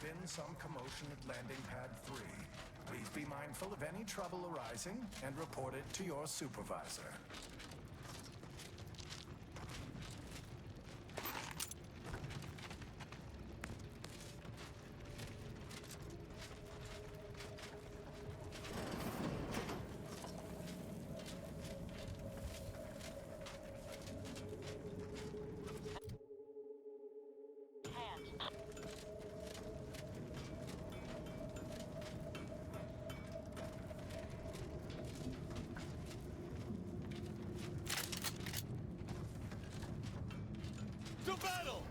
been some commotion at landing pad 3. Please be mindful of any trouble arising and report it to your supervisor. To battle!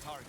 target.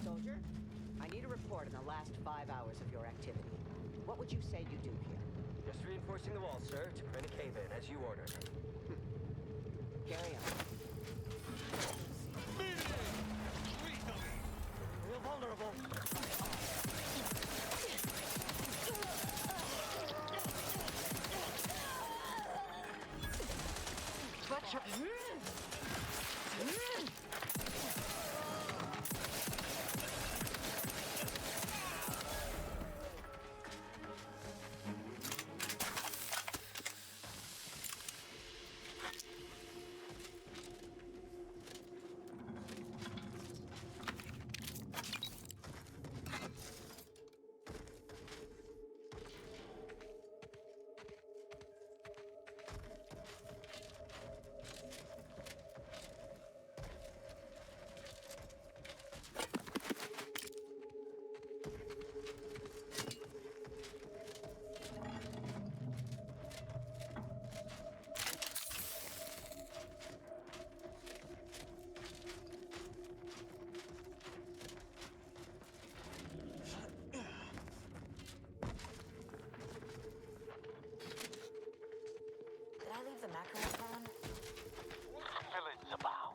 Soldier, I need a report on the last 5 hours of your activity. What would you say you do here? Just reinforcing the wall, sir, to prevent a cave-in, as you ordered. Carry on. Real vulnerable. Butcher. Did I leave the macros on? Villains abound.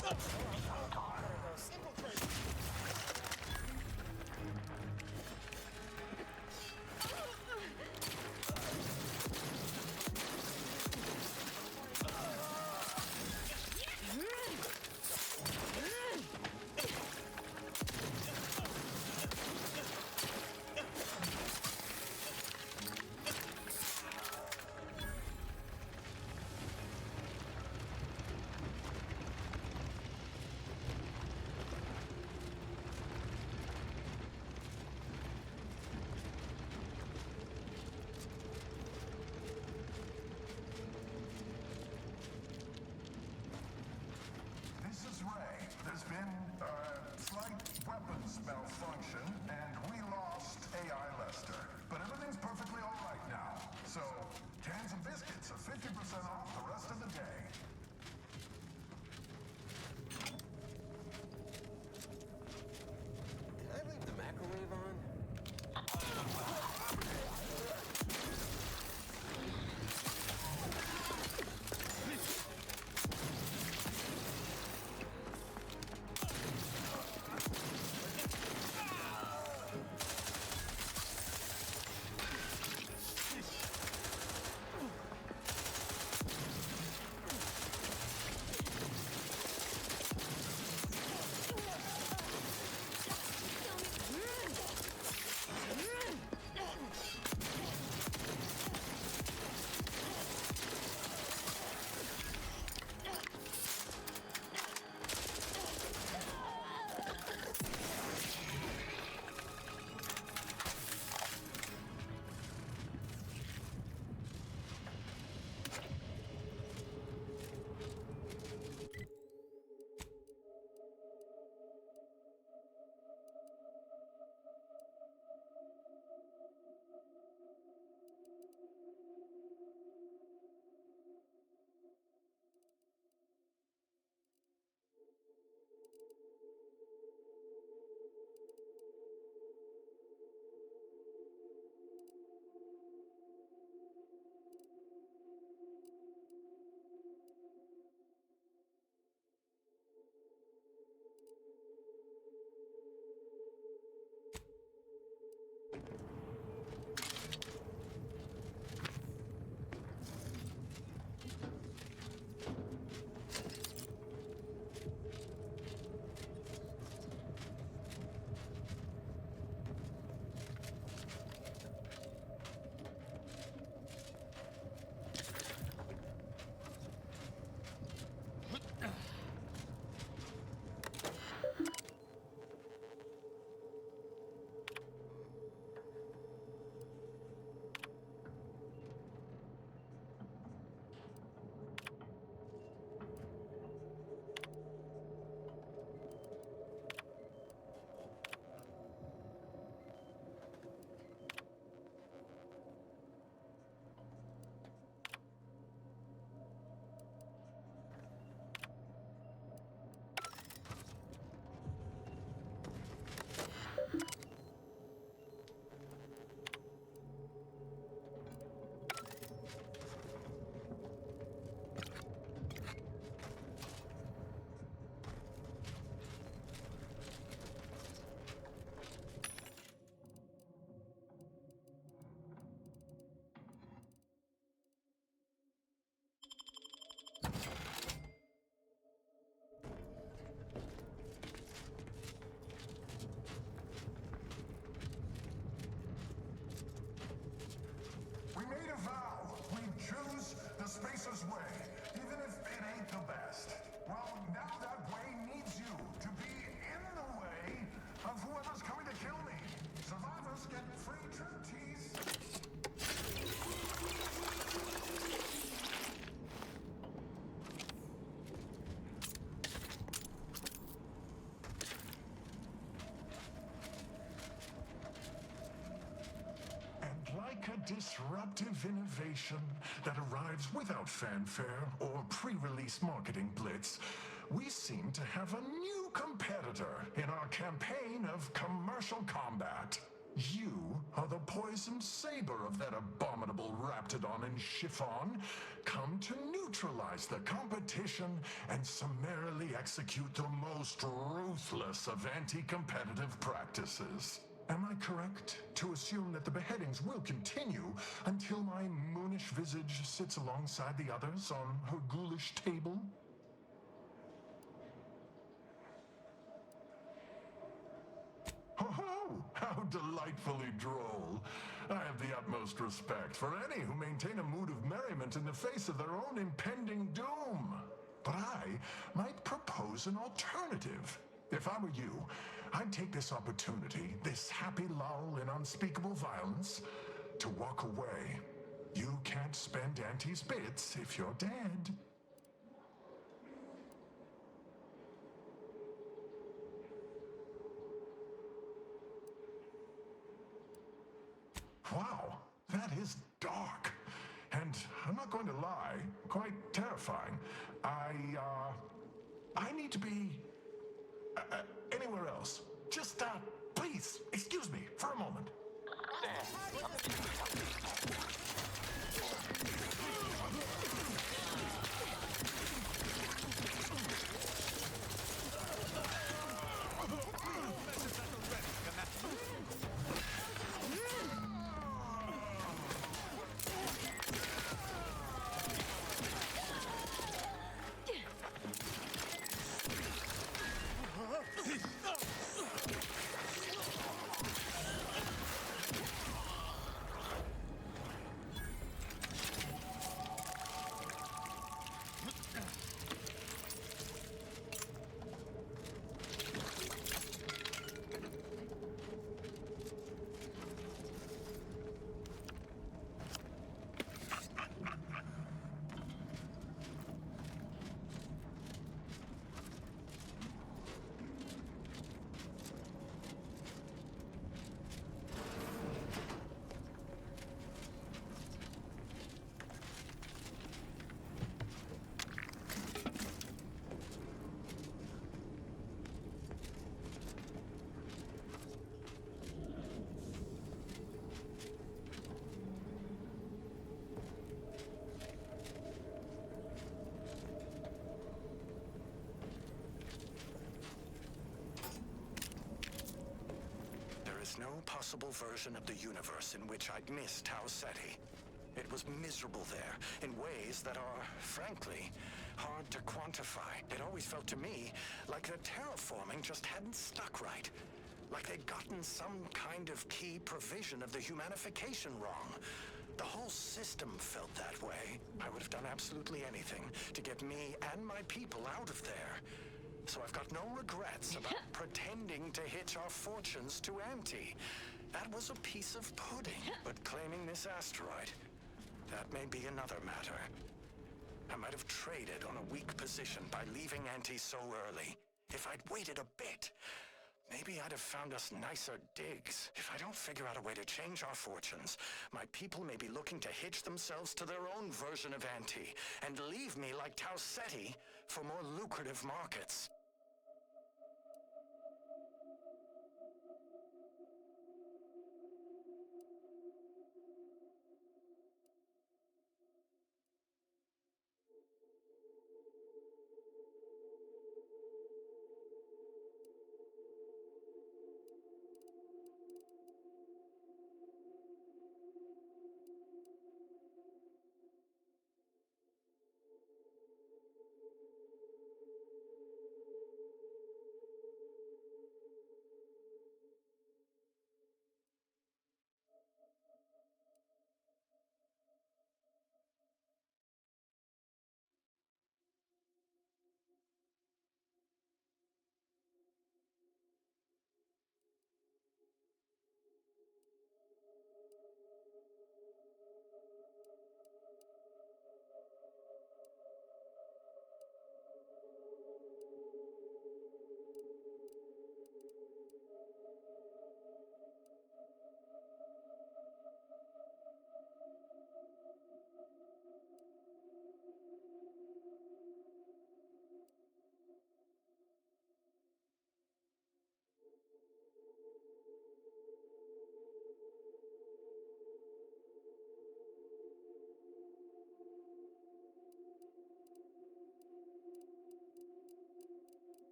disruptive innovation that arrives without fanfare or pre-release marketing blitz, we seem to have a new competitor in our campaign of commercial combat. You are the poisoned saber of that abominable Raptidon in chiffon, come to neutralize the competition and summarily execute the most ruthless of anti-competitive practices. Am I correct to assume that the beheadings will continue until my moonish visage sits alongside the others on her ghoulish table? Oh, how delightfully droll. I have the utmost respect for any who maintain a mood of merriment in the face of their own impending doom. But I might propose an alternative. If I were you, I'd take this opportunity, this happy lull in unspeakable violence, to walk away. You can't spend Auntie's bits if you're dead. Wow, that is dark. And I'm not going to lie, quite terrifying. I need to be anywhere else. Just, please, excuse me for a moment. No possible version of the universe in which I'd missed Tau Ceti. It was miserable there in ways that are, frankly, hard to quantify. It always felt to me like the terraforming just hadn't stuck right. Like they'd gotten some kind of key provision of the humanification wrong. The whole system felt that way. I would have done absolutely anything to get me and my people out of there. So I've got no regrets about pretending to hitch our fortunes to Auntie. That was a piece of pudding. But claiming this asteroid, that may be another matter. I might have traded on a weak position by leaving Auntie so early. If I'd waited a bit, maybe I'd have found us nicer digs. If I don't figure out a way to change our fortunes, my people may be looking to hitch themselves to their own version of Auntie and leave me like Tau Ceti for more lucrative markets.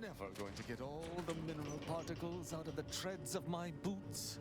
never going to get all the mineral particles out of the treads of my boots.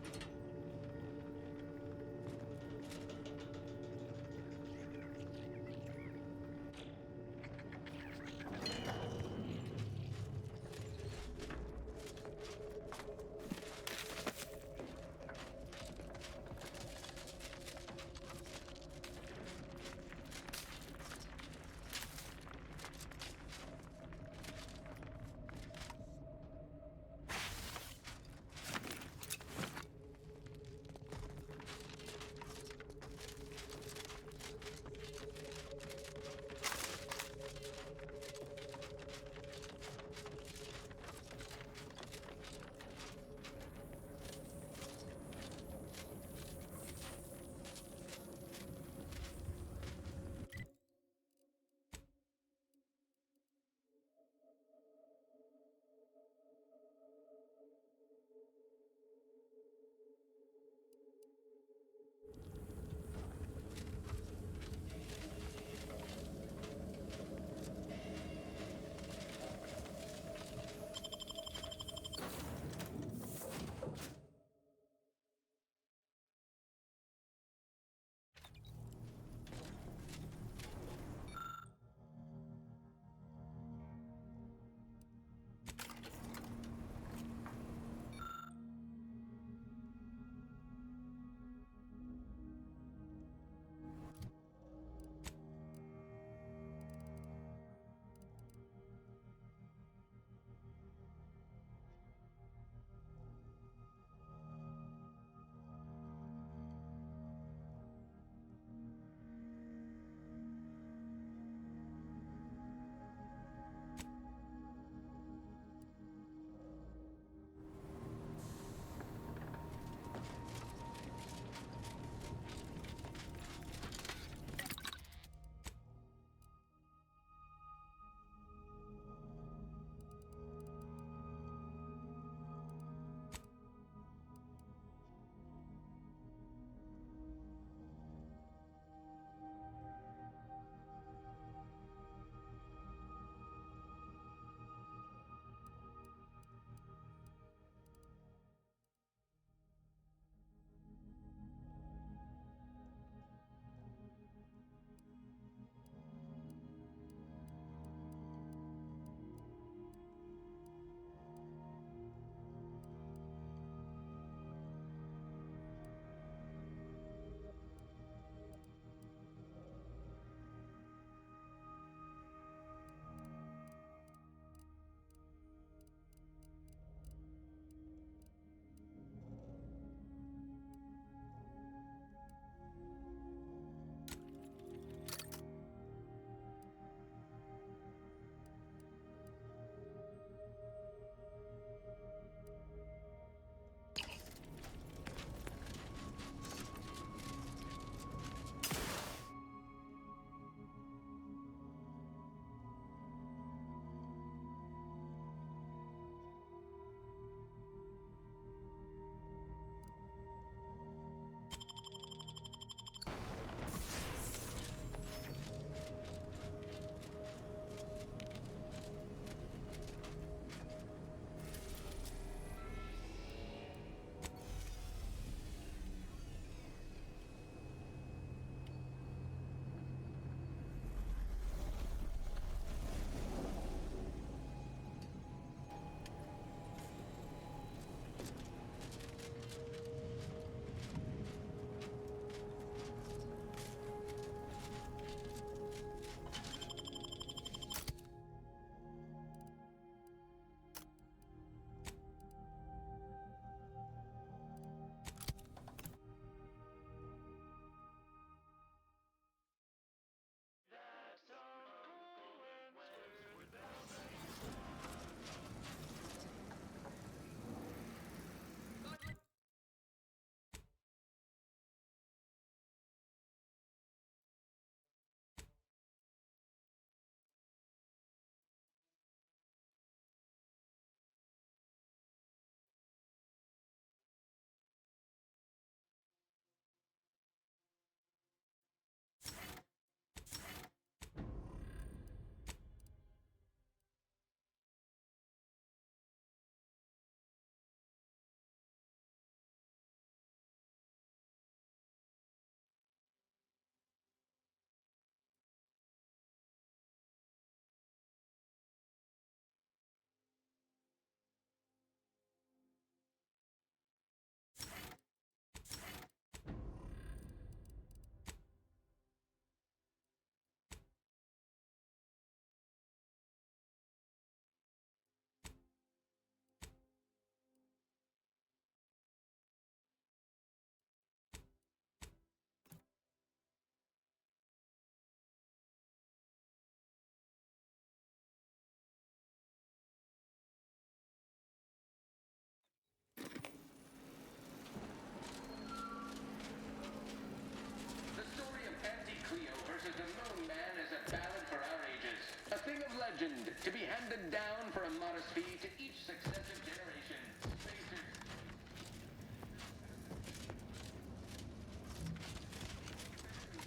legend, to be handed down for a modest fee to each successive generation. Spacers.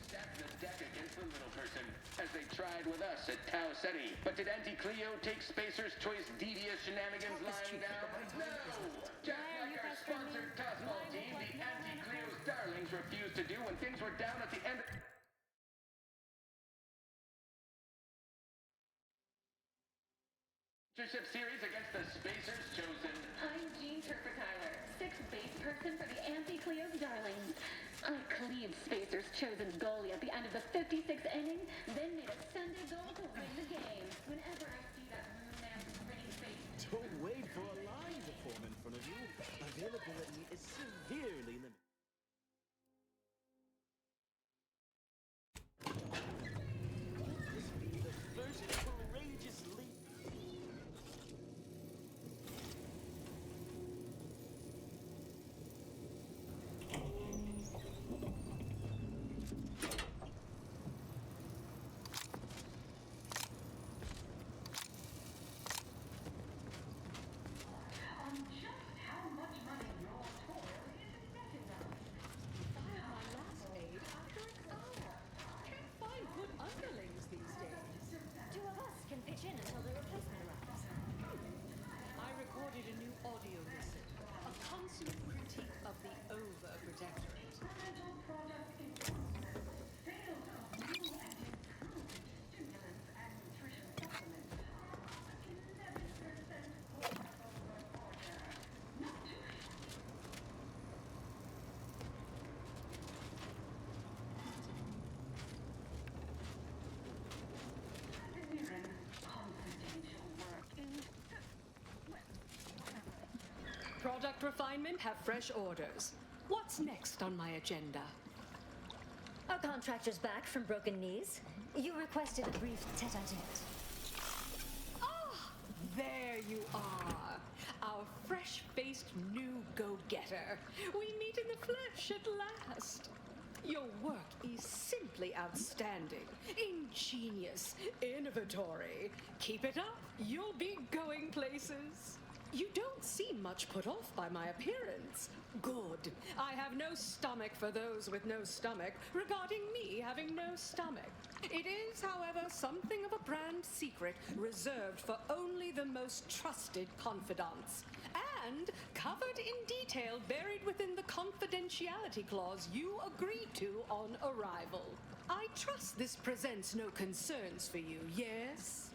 Stack the deck against the little person, as they tried with us at Tau Ceti. But did Auntie Cleo take Spacer's choice devious shenanigans lying down? No! Just like our sponsored Cosmo team, the Auntie Cleo's darlings refused to do when things were down at the end. Series against the Spacers chosen. I'm Jean Turfer-Tyler, sixth base person for the Auntie Cleo's Darlings. I cleaved Spacer's chosen goalie at the end of the 56th inning, then made a Sunday goal to win the game. Whenever I see that man's pretty face... Don't wait for a line to form in front of you. Availability is severely limited. This be the first courageous leap. I recorded a new audio listen, a consummate critique of the overprotectorate. Product refinement have fresh orders. What's next on my agenda? Our contractor's back from broken knees. You requested a brief tete-a-tete. Ah, there you are. Our fresh-faced new go-getter. We meet in the flesh at last. Your work is simply outstanding, ingenious, innovatory. Keep it up, you'll be going places. You don't seem much put off by my appearance. Good. I have no stomach for those with no stomach regarding me having no stomach. It is, however, something of a brand secret reserved for only the most trusted confidants. And covered in detail buried within the confidentiality clause you agreed to on arrival. I trust this presents no concerns for you, yes?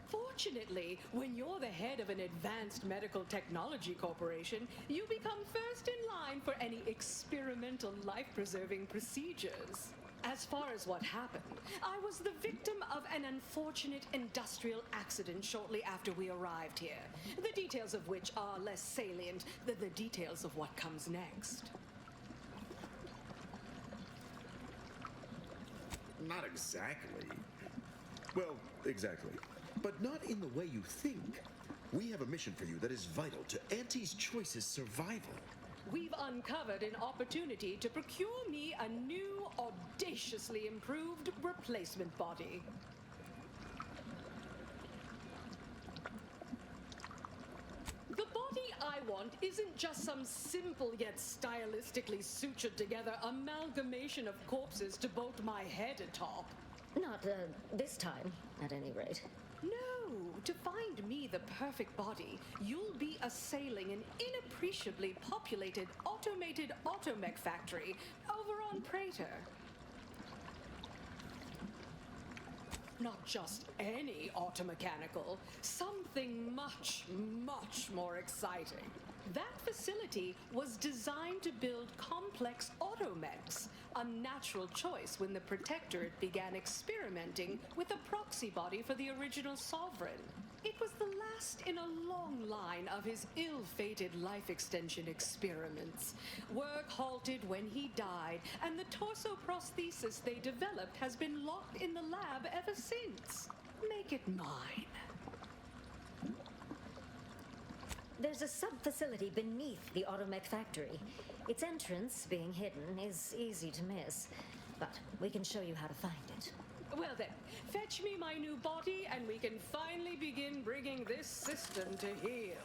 Fortunately, when you're the head of an advanced medical technology corporation, you become first in line for any experimental life-preserving procedures. As far as what happened, I was the victim of an unfortunate industrial accident shortly after we arrived here, the details of which are less salient than the details of what comes next. Not exactly. Well, exactly. But not in the way you think. We have a mission for you that is vital to Auntie's Choice's survival. We've uncovered an opportunity to procure me a new, audaciously improved replacement body. The body I want isn't just some simple yet stylistically sutured together amalgamation of corpses to bolt my head atop. Not this time, at any rate. No, to find me the perfect body, you'll be assailing an inappreciably populated automated automech factory over on Prater. Not just any automechanical, something much, much more exciting. That facility was designed to build complex automechs, a natural choice when the Protectorate began experimenting with a proxy body for the original Sovereign. It was the last in a long line of his ill-fated life extension experiments. Work halted when he died, and the torso prosthesis they developed has been locked in the lab ever since. Make it mine. There's a sub-facility beneath the automech factory. Its entrance, being hidden, is easy to miss. But we can show you how to find it. Well then, fetch me my new body and we can finally begin bringing this system to heel.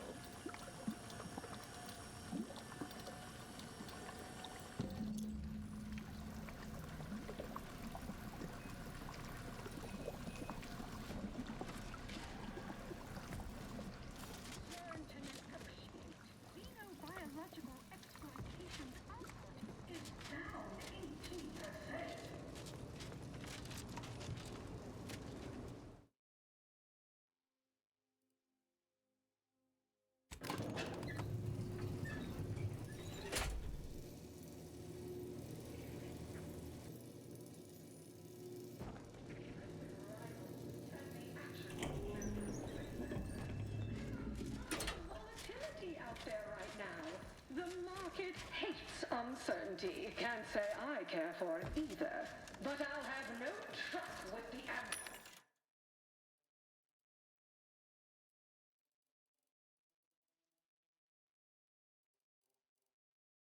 Uncertainty. Can't say I care for it either. But I'll have no truck with the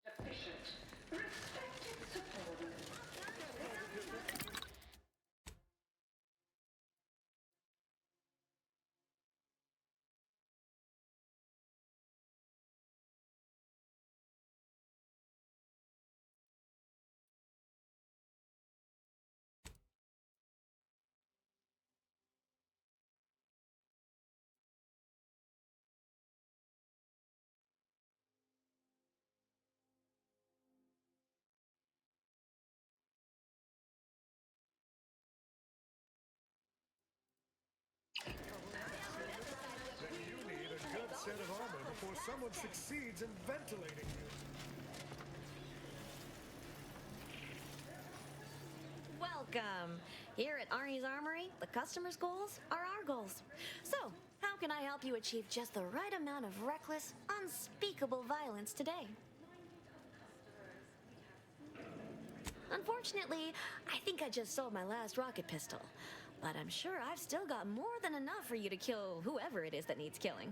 efficient, respected subordinate. Set of armor before someone succeeds in ventilating you. Welcome! Here at Arnie's Armory, the customer's goals are our goals. So, how can I help you achieve just the right amount of reckless, unspeakable violence today? Unfortunately, I think I just sold my last rocket pistol. But I'm sure I've still got more than enough for you to kill whoever it is that needs killing.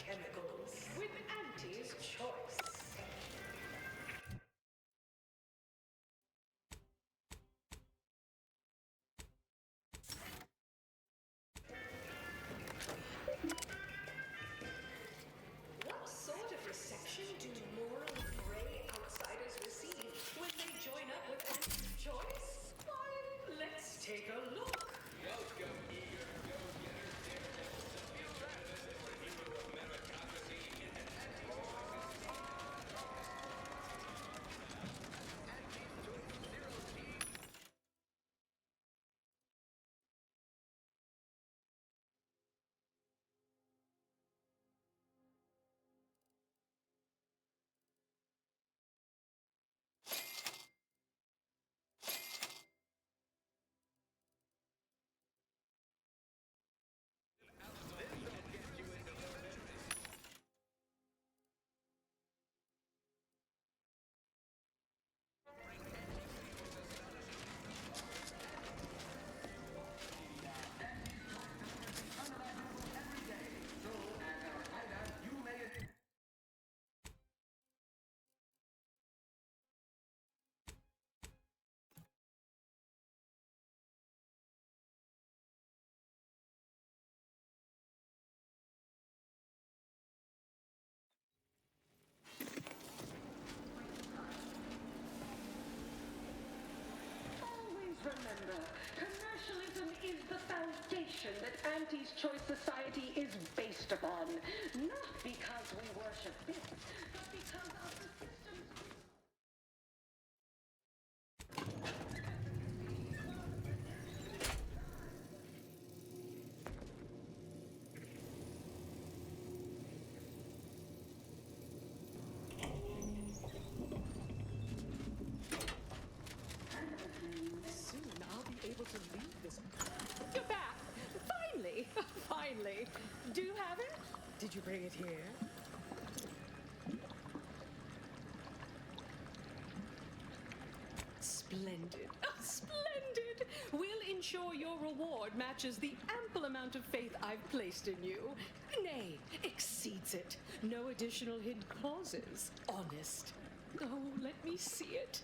chemicals with Auntie's choice. What sort of reception do morally gray outsiders receive when they join up with Auntie's choice? Why, let's take a look. Remember, commercialism is the foundation that Auntie's Choice Society is based upon. Not because we worship this, but because of the systems. You're back! Finally! Finally! Do you have it? Did you bring it here? Splendid. Oh, splendid! We'll ensure your reward matches the ample amount of faith I've placed in you. Nay, exceeds it. No additional hidden clauses. Honest. Oh, let me see it.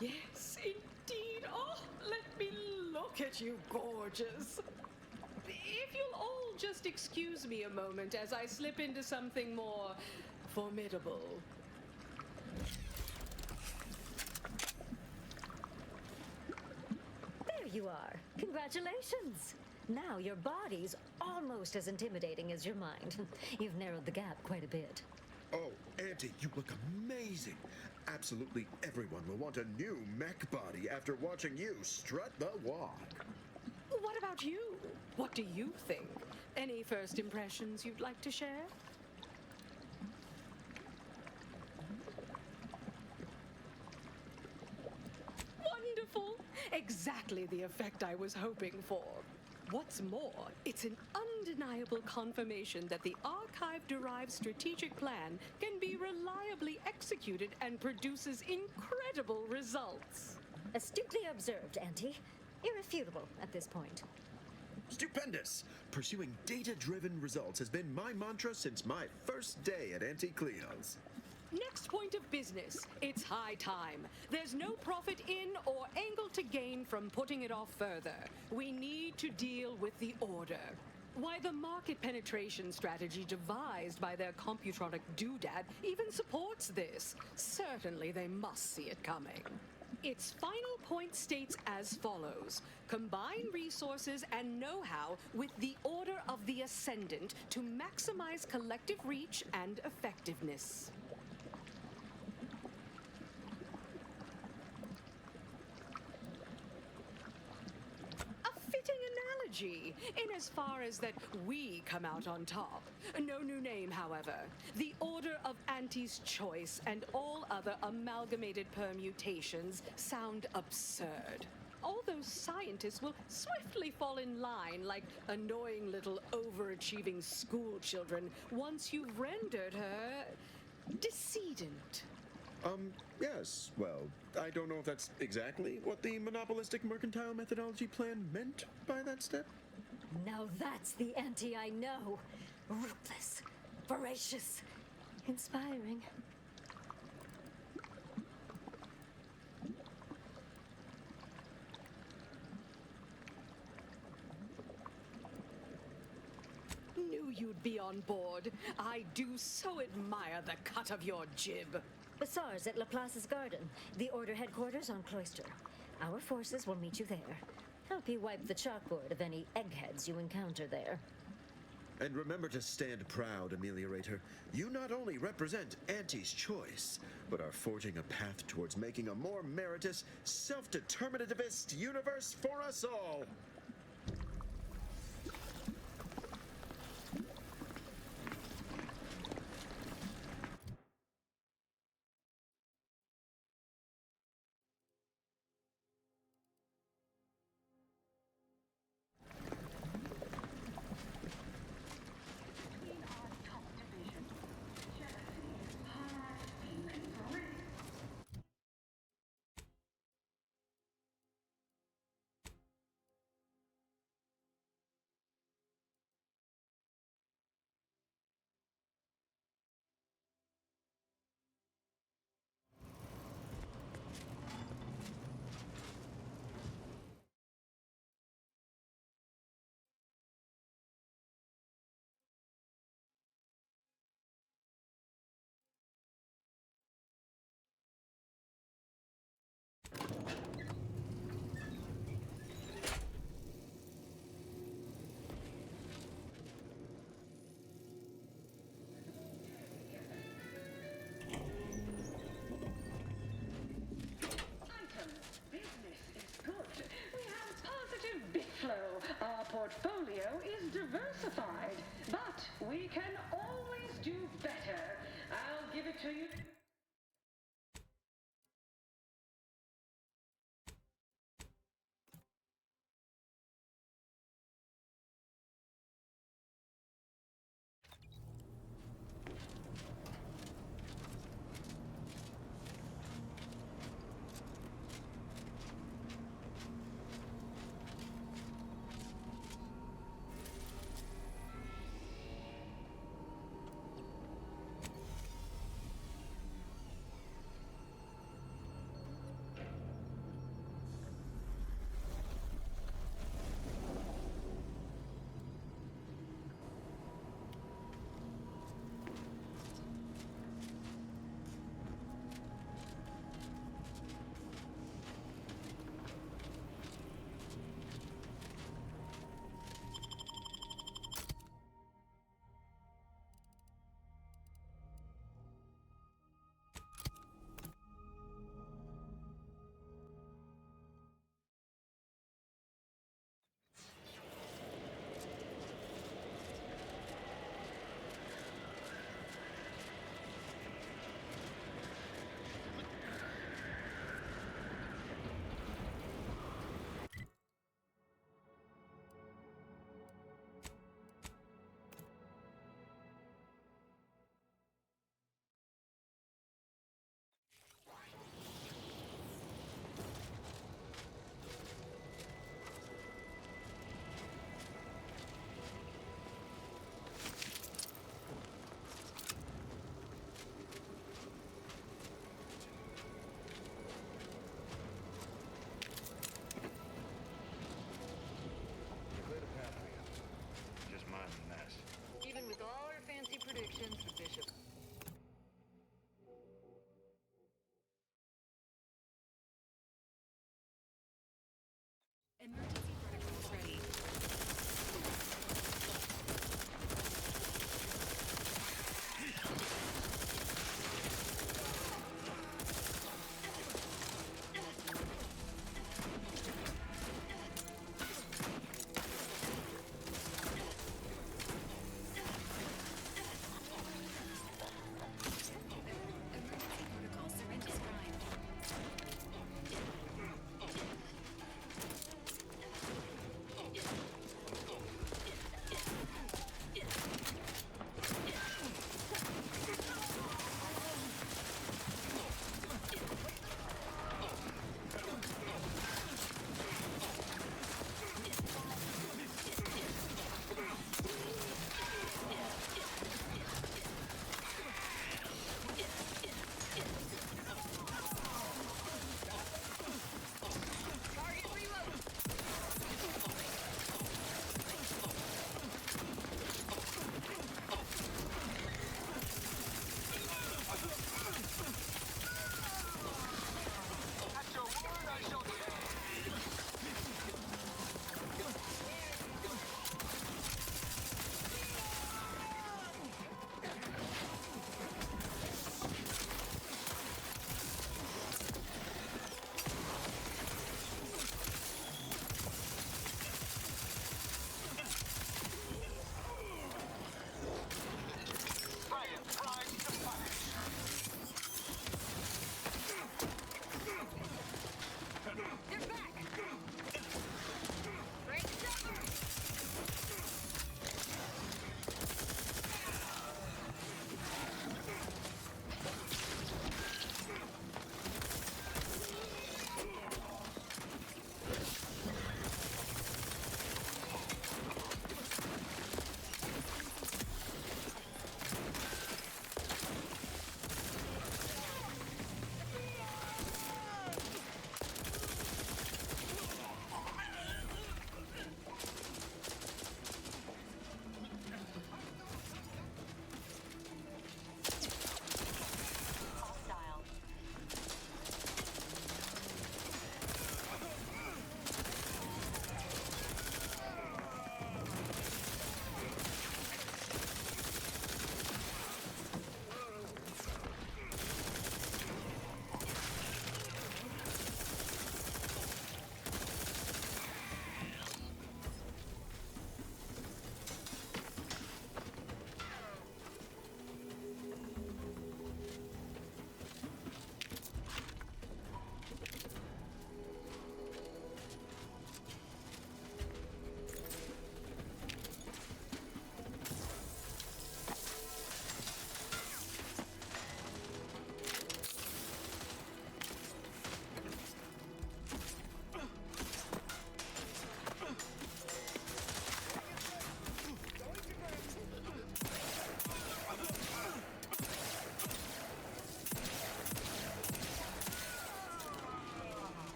Yes, indeed. Oh, let me look at you, gorgeous. If you'll all just excuse me a moment as I slip into something more formidable. There you are. Congratulations. Now your body's almost as intimidating as your mind. You've narrowed the gap quite a bit. Oh, Auntie, you look amazing. Absolutely everyone will want a new mech body after watching you strut the walk. What about you? What do you think? Any first impressions you'd like to share? Wonderful! Exactly the effect I was hoping for. What's more, it's an undeniable confirmation that the archive-derived strategic plan can be reliably executed and produces incredible results. Astutely observed, Auntie. Irrefutable at this point. Stupendous! Pursuing data-driven results has been my mantra since my first day at Auntie Cleo's. Next point of business. It's high time. There's no profit in or angle to gain from putting it off further. We need to deal with the order. Why, the market penetration strategy devised by their computronic doodad even supports this. Certainly they must see it coming. Its final point states as follows. Combine resources and know-how with the Order of the Ascendant to maximize collective reach and effectiveness. In as far as that we come out on top. No new name, however. The Order of Auntie's Choice and all other amalgamated permutations sound absurd. All those scientists will swiftly fall in line like annoying little overachieving school children once you've rendered her decedent. Yes. Well, I don't know if that's exactly what the monopolistic mercantile methodology plan meant by that step. Now that's the Auntie I know. Ruthless, voracious, inspiring. Knew you'd be on board. I do so admire the cut of your jib. Bazaars at Laplace's garden, the Order headquarters on Cloister. Our forces will meet you there. Help you wipe the chalkboard of any eggheads you encounter there. And remember to stand proud, Ameliorator. You not only represent Auntie's Choice, but are forging a path towards making a more meritorious, self-determinativist universe for us all. Portfolio is diversified, but we can always do better. I'll give it to you. Emergency protocols ready.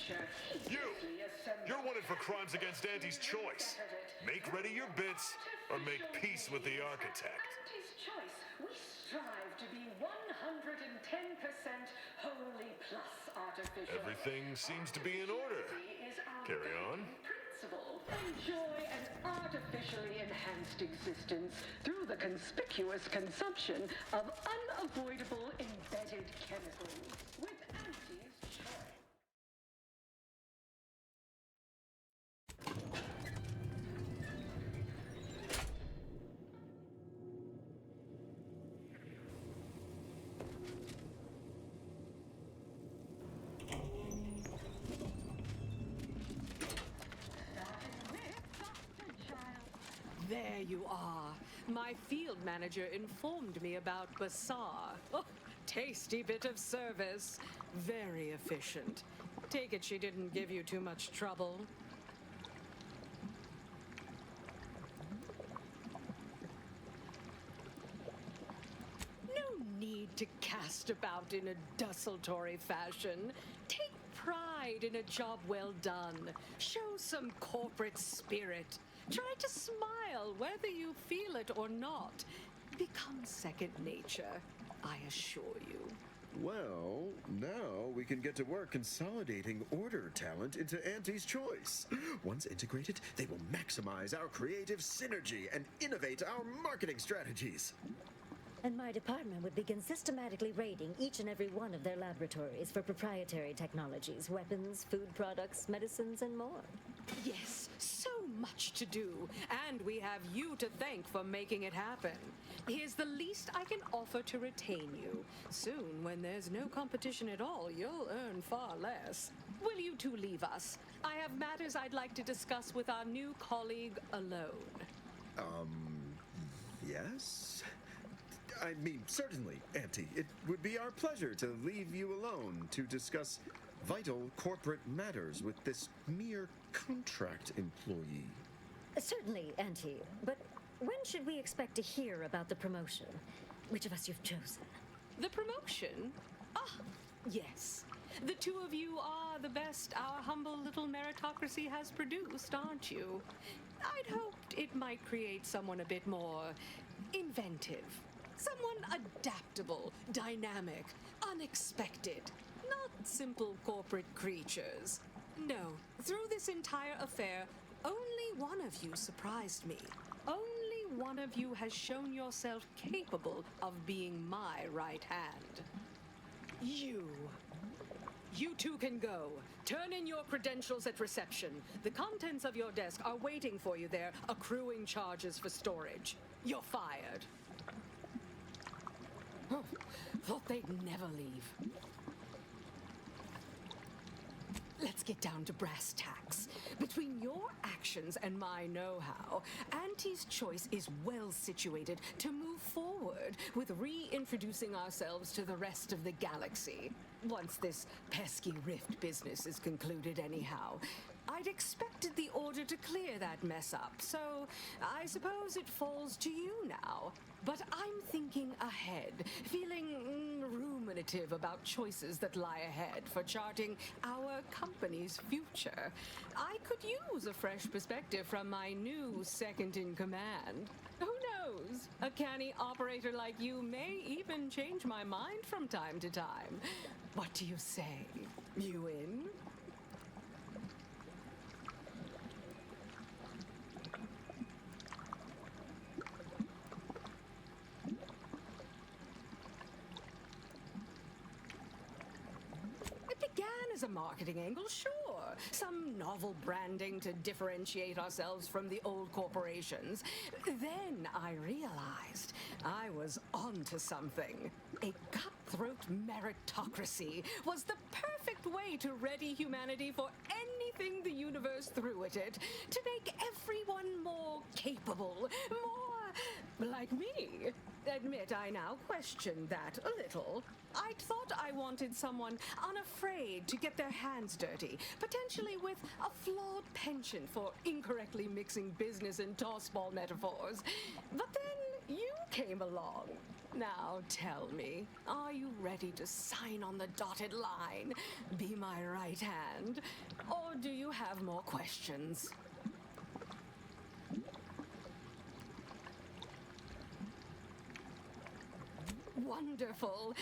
You're wanted for crimes against Auntie's choice. Make ready your bits, or make peace with the architect. Auntie's choice. We strive to be 110% wholly plus artificial. Everything seems to be in order. Carry on. Principle. Enjoy an artificially enhanced existence through the conspicuous consumption of unavoidable embedded chemicals with Auntie's choice. There you are. My field manager informed me about Bazaar. Oh, tasty bit of service. Very efficient. Take it she didn't give you too much trouble. No need to cast about in a desultory fashion. Take pride in a job well done. Show some corporate spirit. Try to smile whether you feel it or not. Become second nature, I assure you. Well, now we can get to work consolidating order talent into Auntie's choice. Once integrated, they will maximize our creative synergy and innovate our marketing strategies. And my department would begin systematically raiding each and every one of their laboratories for proprietary technologies, weapons, food products, medicines, and more. Yes, so much to do, and we have you to thank for making it happen. Here's the least I can offer to retain you. Soon, when there's no competition at all, you'll earn far less. Will you two leave us? I have matters I'd like to discuss with our new colleague alone. Yes? I mean, certainly, Auntie. It would be our pleasure to leave you alone to discuss vital corporate matters with this mere contract employee. Certainly, Auntie. But when should we expect to hear about the promotion? Which of us you've chosen? The promotion? Ah, yes. The two of you are the best our humble little meritocracy has produced, aren't you? I'd hoped it might create someone a bit more inventive. Someone adaptable, dynamic, unexpected. Not simple corporate creatures. No, through this entire affair, only one of you surprised me. Only one of you has shown yourself capable of being my right hand. You. You two can go. Turn in your credentials at reception. The contents of your desk are waiting for you there, accruing charges for storage. You're fired. Oh, thought they'd never leave. Let's get down to brass tacks. Between your actions and my know-how, Auntie's choice is well situated to move forward with reintroducing ourselves to the rest of the galaxy. Once this pesky rift business is concluded anyhow. I'd expected the order to clear that mess up, so I suppose it falls to you now. But I'm thinking ahead, feeling ruminative about choices that lie ahead for charting our company's future. I could use a fresh perspective from my new second-in-command. Who knows? A canny operator like you may even change my mind from time to time. What do you say? You in? As a marketing angle, sure. Some novel branding to differentiate ourselves from the old corporations. Then I realized I was onto something. A cutthroat meritocracy was the perfect way to ready humanity for anything the universe threw at it, to make everyone more capable, more like me. Admit I now question that a little. I'd thought I wanted someone unafraid to get their hands dirty, potentially with a flawed penchant for incorrectly mixing business and tossball metaphors. But then you came along. Now tell me, are you ready to sign on the dotted line, be my right hand, or do you have more questions? Wonderful.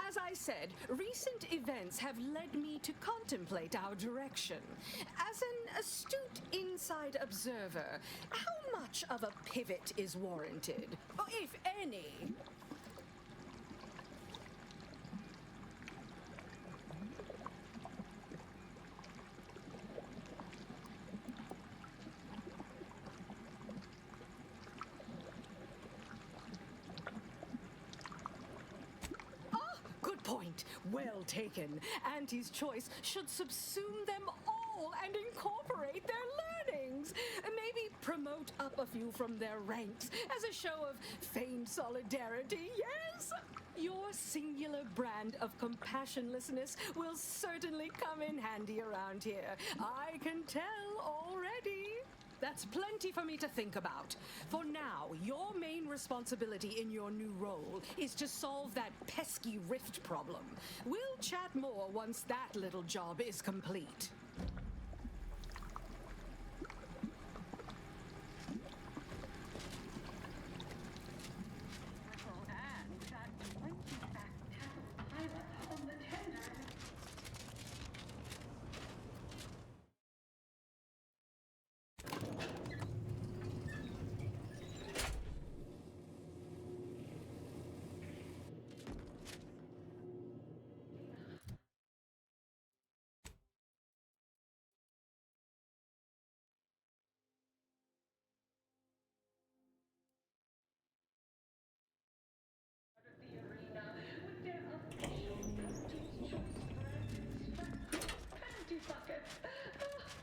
As I said, recent events have led me to contemplate our direction. As an astute inside observer, how much of a pivot is warranted? If any? Well taken. Auntie's choice should subsume them all and incorporate their learnings. Maybe promote up a few from their ranks as a show of feigned solidarity, yes? Your singular brand of compassionlessness will certainly come in handy around here. I can tell already. That's plenty for me to think about. For now, your main responsibility in your new role is to solve that pesky rift problem. We'll chat more once that little job is complete.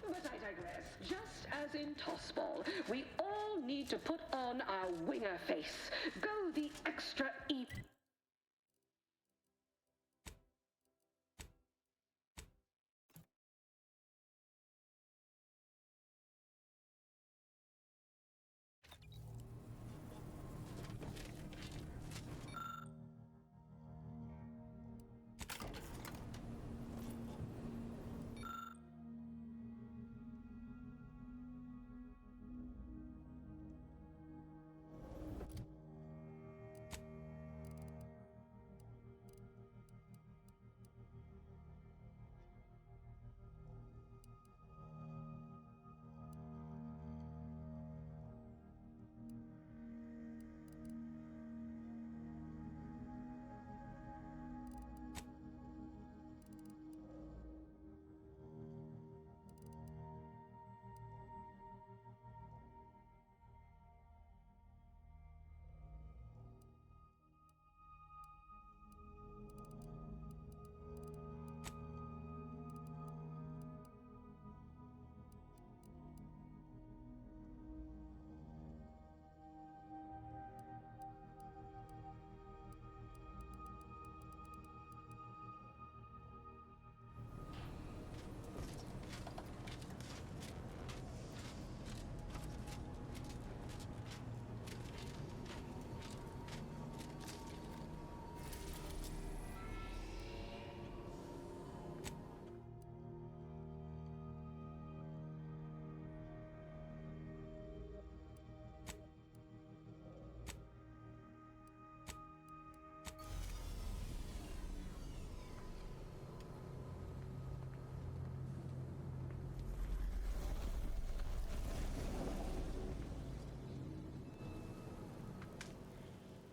But I digress. Just as in tossball, we all need to put on our winger face. Go the extra E.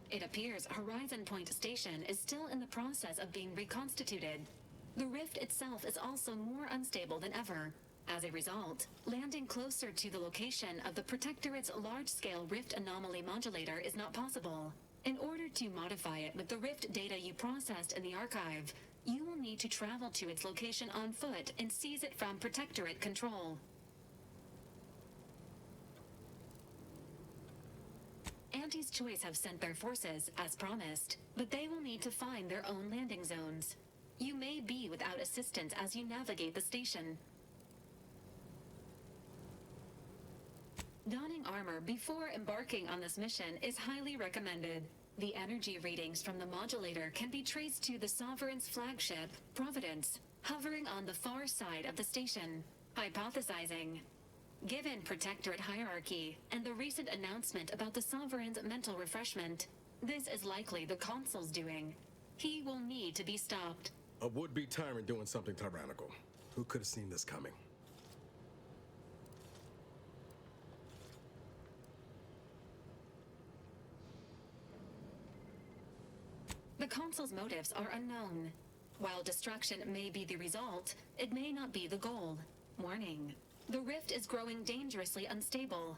It appears Horizon Point Station is still in the process of being reconstituted. The rift itself is also more unstable than ever. As a result, landing closer to the location of the Protectorate's large-scale rift anomaly modulator is not possible. In order to modify it with the rift data you processed in the archive, you will need to travel to its location on foot and seize it from Protectorate control. Auntie's Choice have sent their forces, as promised, but they will need to find their own landing zones. You may be without assistance as you navigate the station. Donning armor before embarking on this mission is highly recommended. The energy readings from the modulator can be traced to the Sovereign's flagship, Providence, hovering on the far side of the station. Hypothesizing. Given Protectorate hierarchy and the recent announcement about the Sovereign's mental refreshment, this is likely the Consul's doing. He will need to be stopped. A would-be tyrant doing something tyrannical. Who could have seen this coming? The Consul's motives are unknown. While destruction may be the result, it may not be the goal. Warning. The rift is growing dangerously unstable.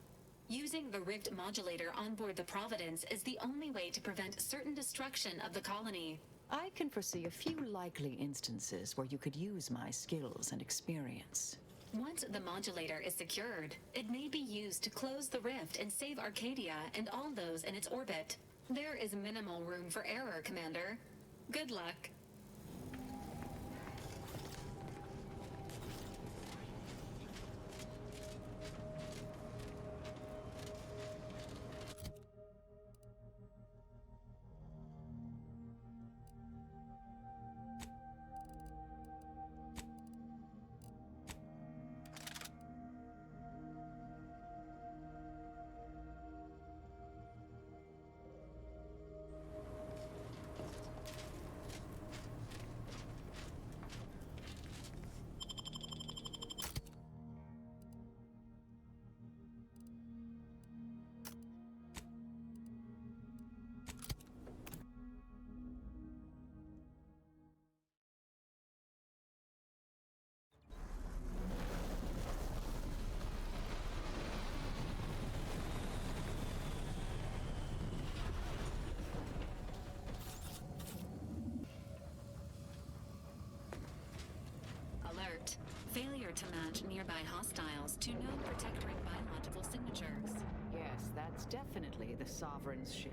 Using the rift modulator on board the Providence is the only way to prevent certain destruction of the colony. I can foresee a few likely instances where you could use my skills and experience. Once the modulator is secured, it may be used to close the rift and save Arcadia and all those in its orbit. There is minimal room for error, Commander. Good luck. Failure to match nearby hostiles to known Protectorate biological signatures. Yes, that's definitely the Sovereign's ship.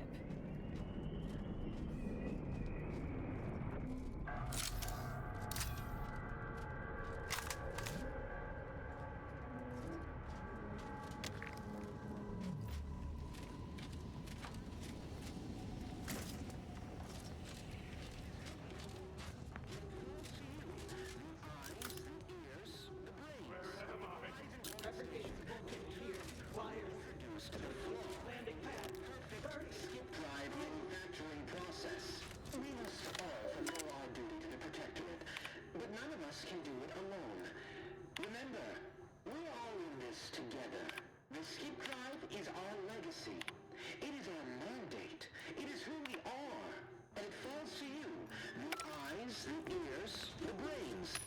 Can do it alone. Remember, we're all in this together. The skip drive is our legacy. It is our mandate. It is who we are. And it falls to you. The eyes, the ears, the brains.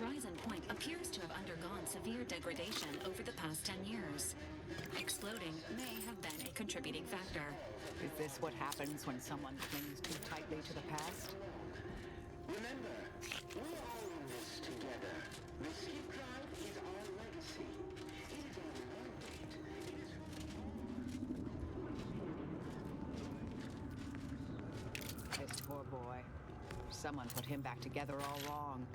Horizon Point appears to have undergone severe degradation over the past 10 years. Exploding may have been a contributing factor. Is this what happens when someone clings too tightly to the past? Remember, we're all in this together. The skip drive is our legacy. It is our mandate. It is... This poor boy. Someone put him back together all wrong.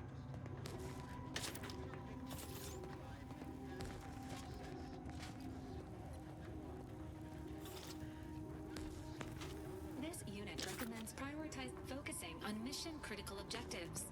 This unit recommends focusing on mission-critical objectives.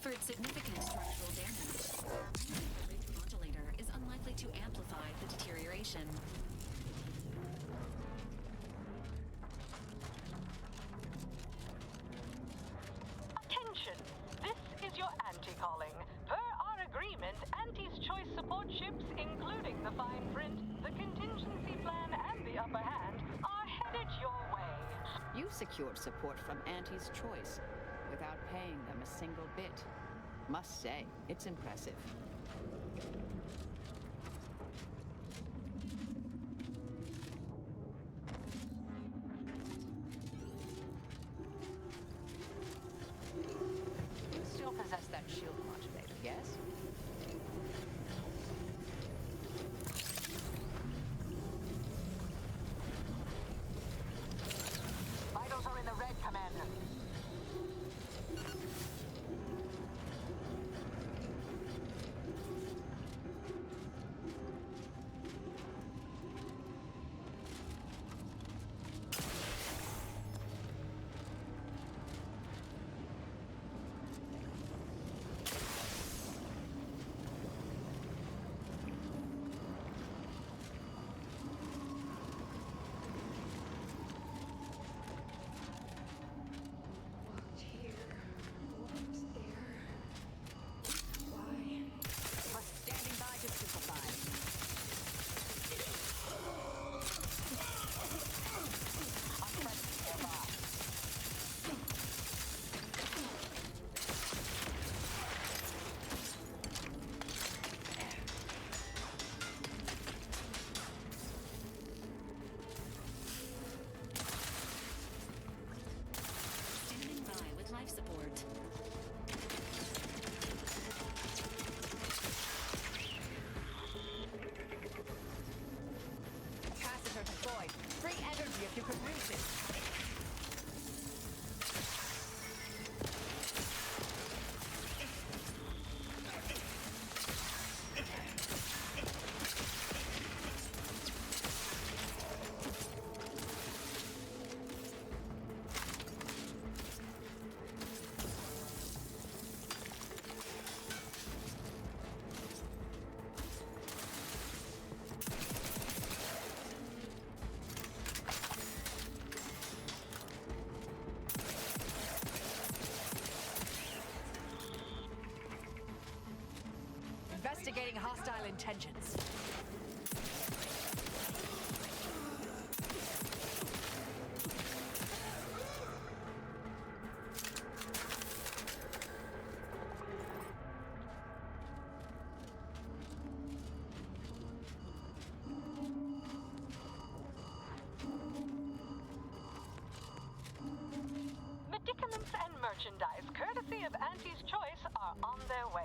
suffered significant structural damage. The rigged modulator is unlikely to amplify the deterioration. Attention! This is your anti-calling. Per our agreement, Anti's choice support ships, including the fine print, the contingency plan, and the upper hand, are headed your way. You secured support from Auntie's Choice without paying them a single bit. Must say, it's impressive. You still possess that shield modulator, yes? Vitals are in the red, Commander. Standing by to simplify. I'm pressing nearby. Standing by with life support. Capacitor deployed. Free energy if you can reach it. Investigating hostile intentions. Medicaments and merchandise, courtesy of Auntie's Choice, are on their way.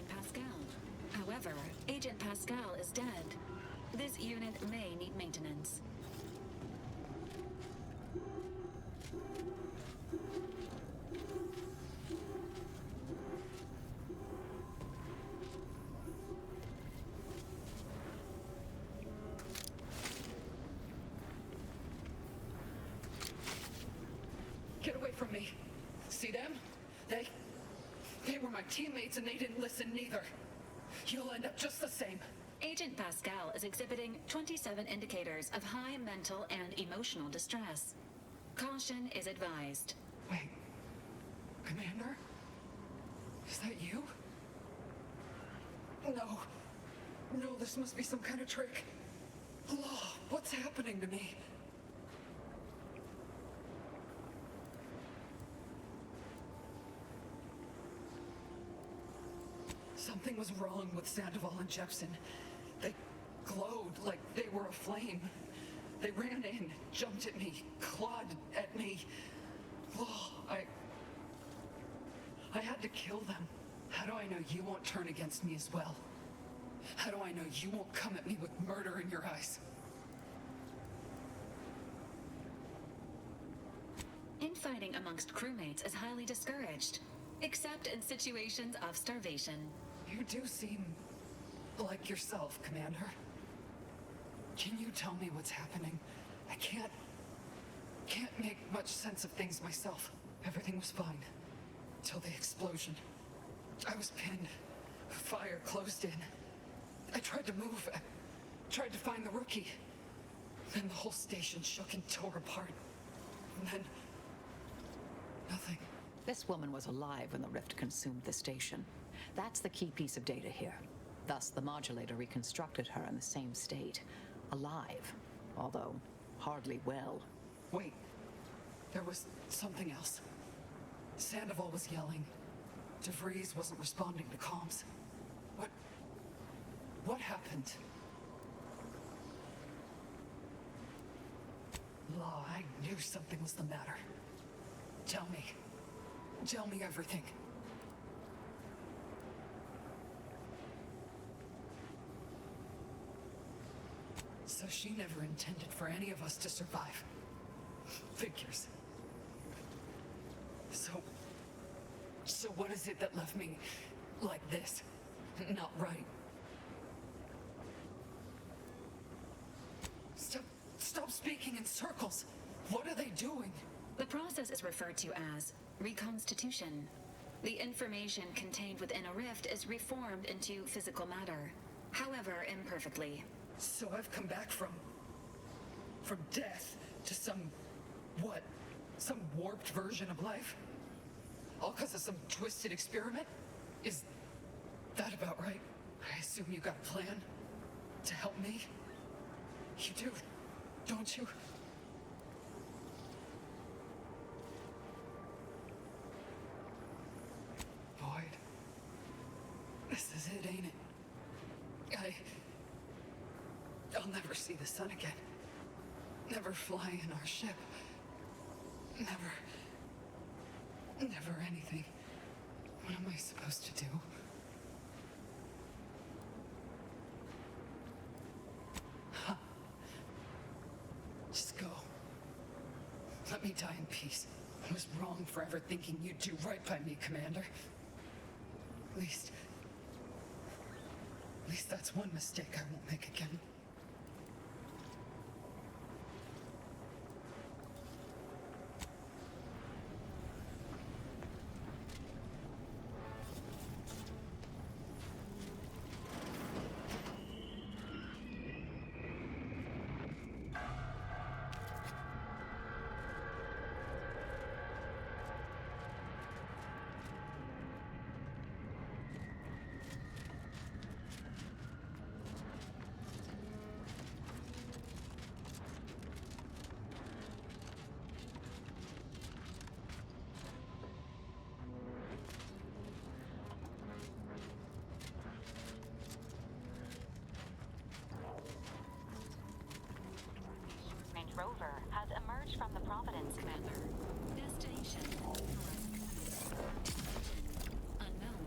Agent Pascal. However, Agent Pascal is dead. This unit may need maintenance. Get away from me. See them? They were my teammates and they didn't listen neither. You'll end up just the same. Agent Pascal is exhibiting 27 indicators of high mental and emotional distress. Caution is advised. Wait. Commander? Is that you? No. No, this must be some kind of trick. Oh, what's happening to me? Something was wrong with Sandoval and Jepson. They glowed like they were aflame. They ran in, jumped at me, clawed at me. Oh, I had to kill them. How do I know you won't turn against me as well? How do I know you won't come at me with murder in your eyes? Infighting amongst crewmates is highly discouraged, except in situations of starvation. You do seem like yourself, Commander. Can you tell me what's happening? I can't make much sense of things myself. Everything was fine. Till the explosion. I was pinned. Fire closed in. I tried to move. I tried to find the rookie. Then the whole station shook and tore apart. And then... nothing. This woman was alive when the rift consumed the station. That's the key piece of data here. Thus, the modulator reconstructed her in the same state. Alive, although hardly well. Wait. There was something else. Sandoval was yelling. DeVries wasn't responding to comms. What happened? Law, I knew something was the matter. Tell me. Tell me everything. So she never intended for any of us to survive. Figures. So what is it that left me like this? Not right. Stop speaking in circles. What are they doing? The process is referred to as reconstitution. The information contained within a rift is reformed into physical matter, however imperfectly. So I've come back from death to some warped version of life? All because of some twisted experiment? Is that about right? I assume you got a plan to help me? You do, don't you? Boyd, this is it, ain't it? I'll never see the sun again. Never fly in our ship. Never anything. What am I supposed to do? Huh. Just go. Let me die in peace. I was wrong for ever thinking you'd do right by me, Commander. At least that's one mistake I won't make again. Rover has emerged from the Providence, Commander. Destination unknown.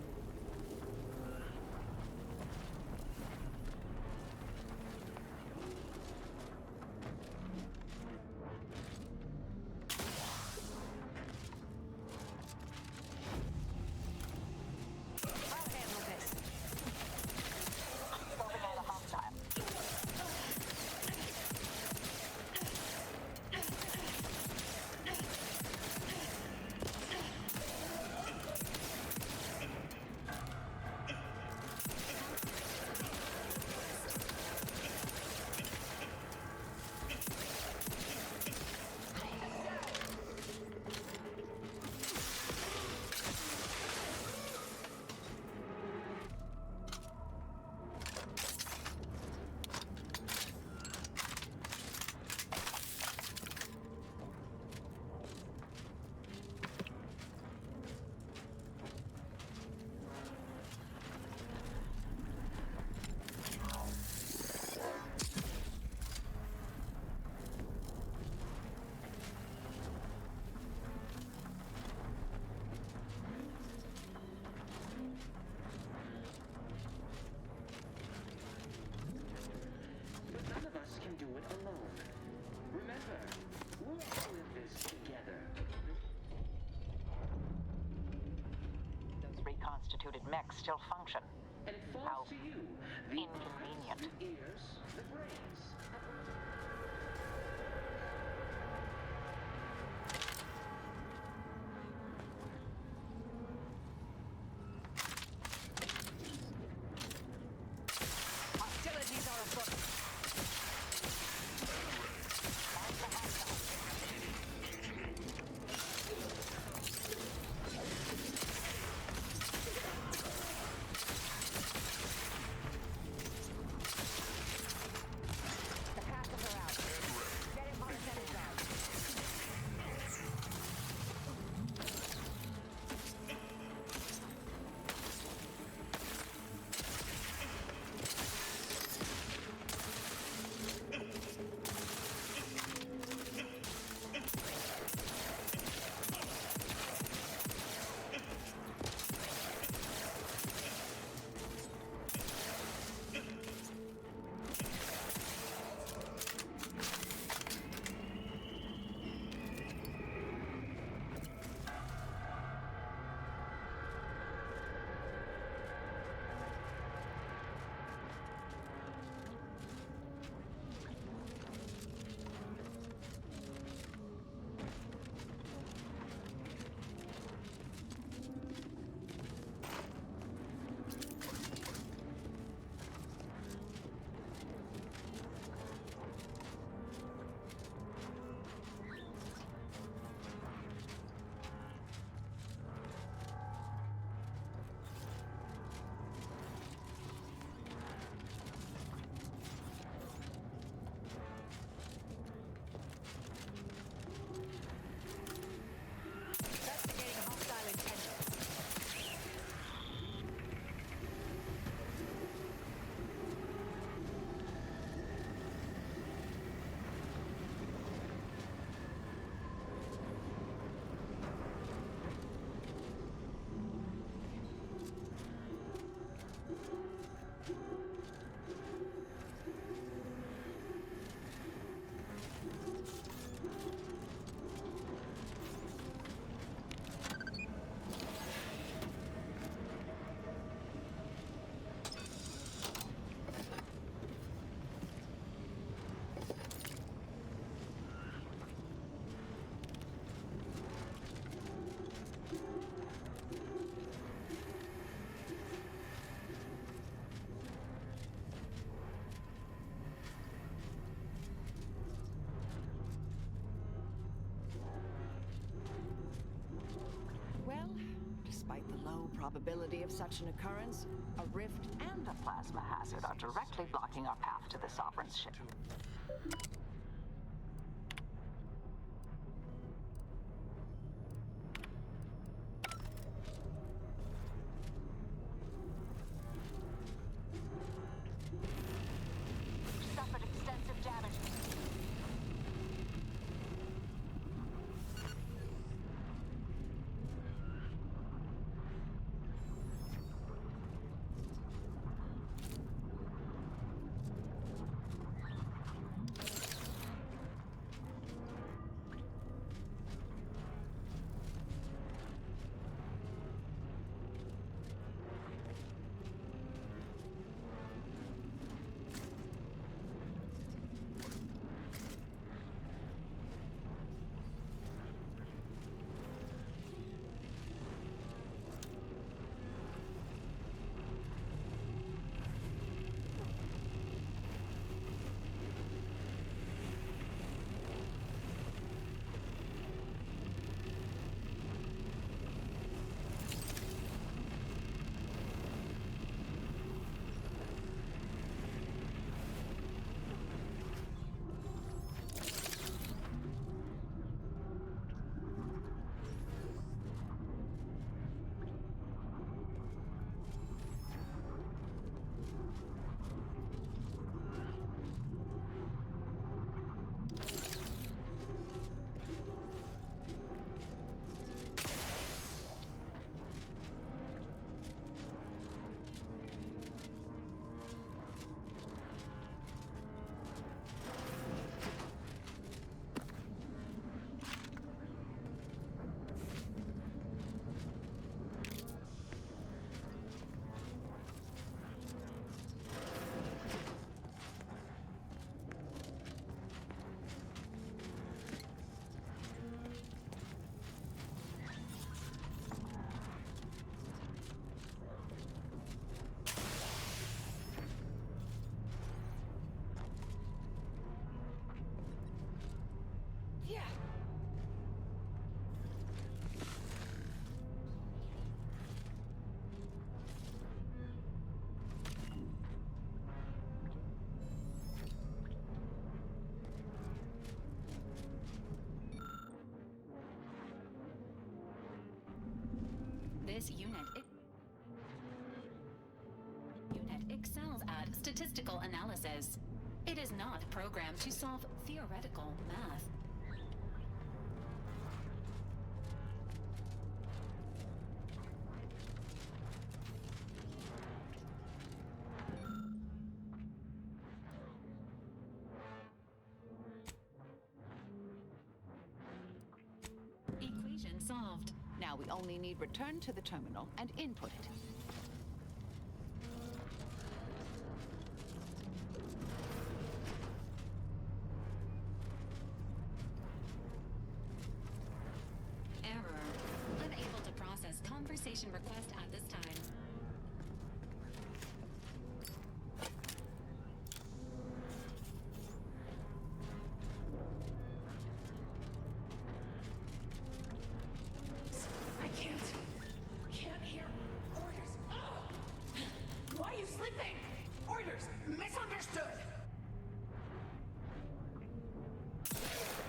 reconstituted mechs still function. And it falls How to you, the inconvenient. eyes, the ears, the brains. Hostilities are afoot. The passives are out. Get him on his enemy guard. Investigating hostile intentions. Well, despite the low probability of such an occurrence, a rift and a plasma hazard are directly blocking our path to the Sovereign's ship. Suffered extensive damage. This unit excels at statistical analysis. It is not programmed to solve theoretical math. Equation solved. Now we only need return to the terminal and input it. Error. Unable to process conversation request at this time. I can't hear orders. Why are you sleeping? Orders misunderstood.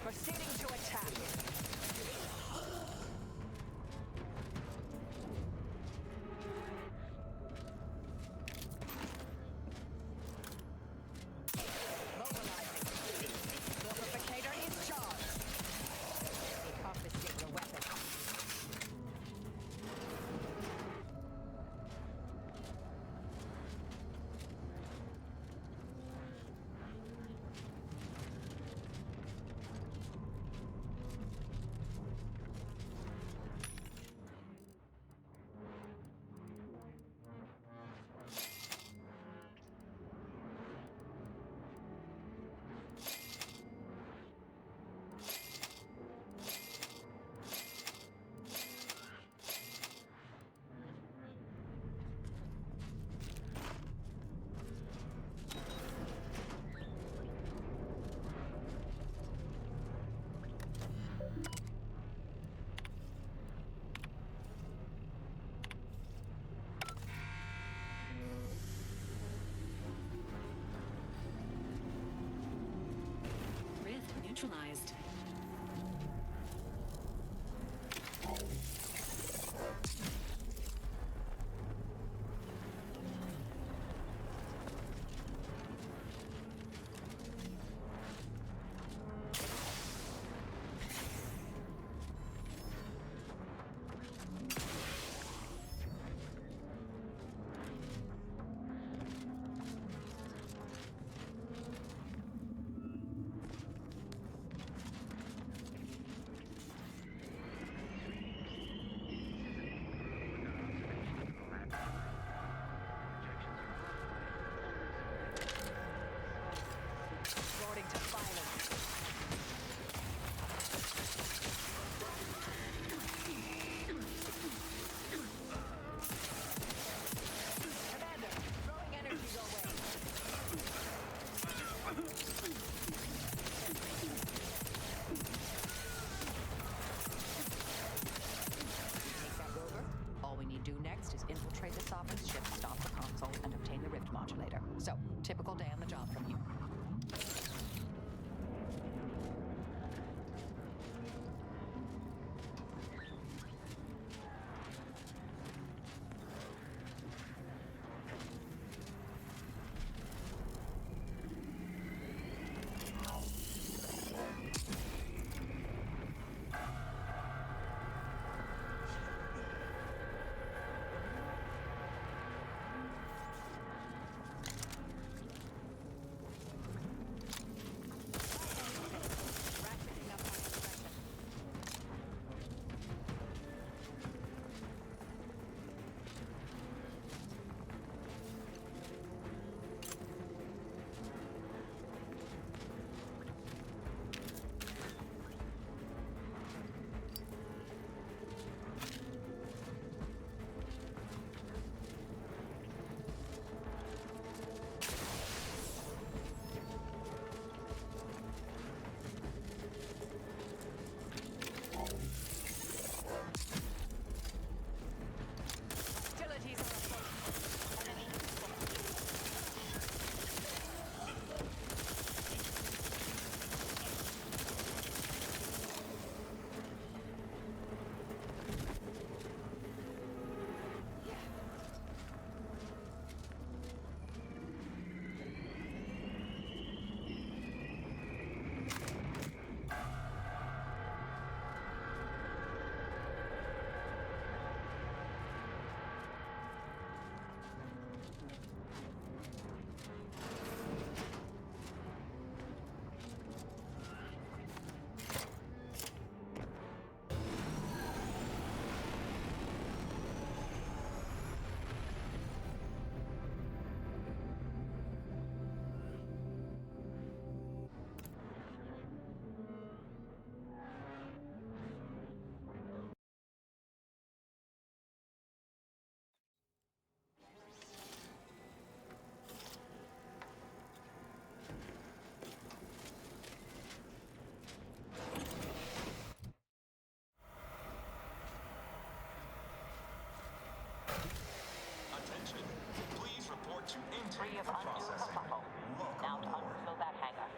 Proceeding to attack. Mobilizing. Fortificator in charge. Confiscate your weapon. Rift neutralized. Resorting to violence. Commander, throwing energy your way. Take that, Rover. All we need do next is infiltrate the Sovereign's ship, stop the console, and obtain the rift modulator. So, typical day on the job from you. Free of undue kerfuffle. Now to unfill that hangar.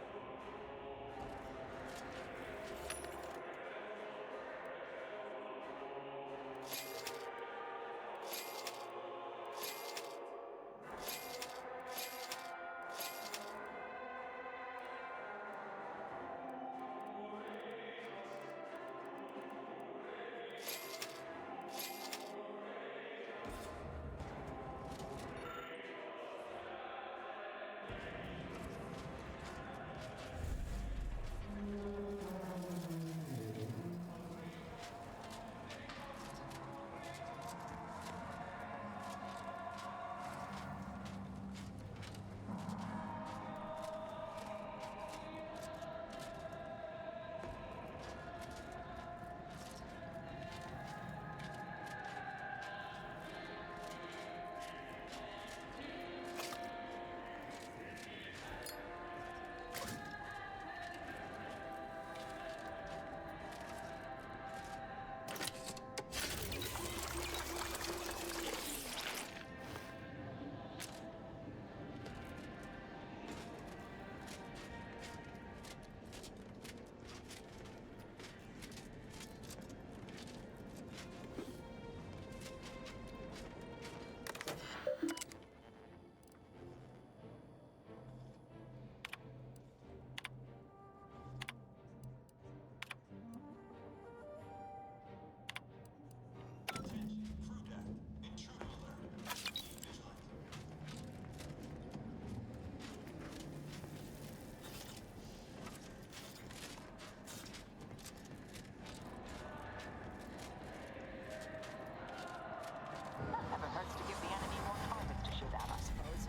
Never hurts to give the enemy more targets to shoot at, I suppose.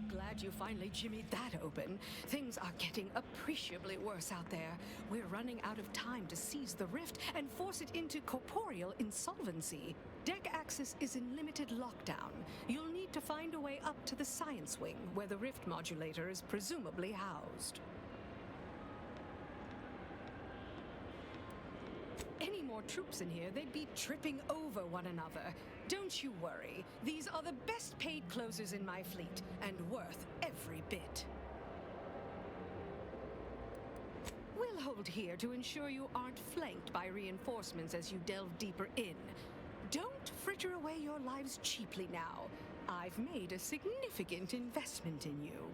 Glad you finally jimmied that open. Things are getting appreciably worse out there. We're running out of time to seize the rift and force it into corporeal insolvency. Deck access is in limited lockdown. You'll need to find a way up to the science wing, where the rift modulator is presumably housed. Any more troops in here, they'd be tripping over one another. Don't you worry. These are the best paid closers in my fleet, and worth every bit. We'll hold here to ensure you aren't flanked by reinforcements as you delve deeper in. Don't fritter away your lives cheaply now. I've made a significant investment in you.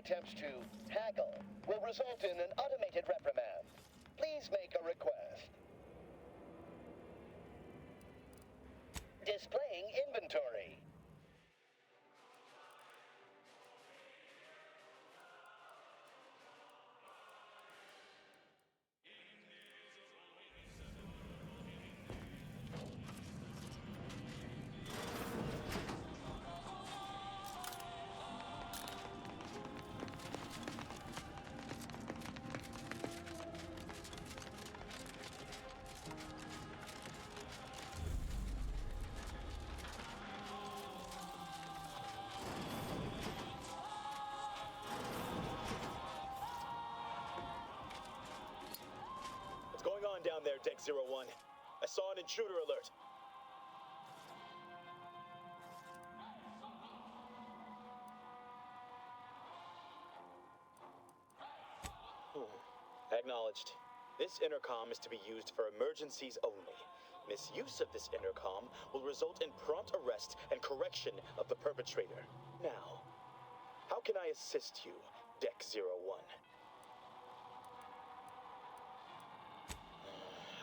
Attempts to haggle will result in an automated reprimand. Please make a request. Displaying inventory. Deck 01. I saw an intruder alert. Acknowledged. This intercom is to be used for emergencies only. Misuse of this intercom will result in prompt arrest and correction of the perpetrator. Now, how can I assist you, Deck 01?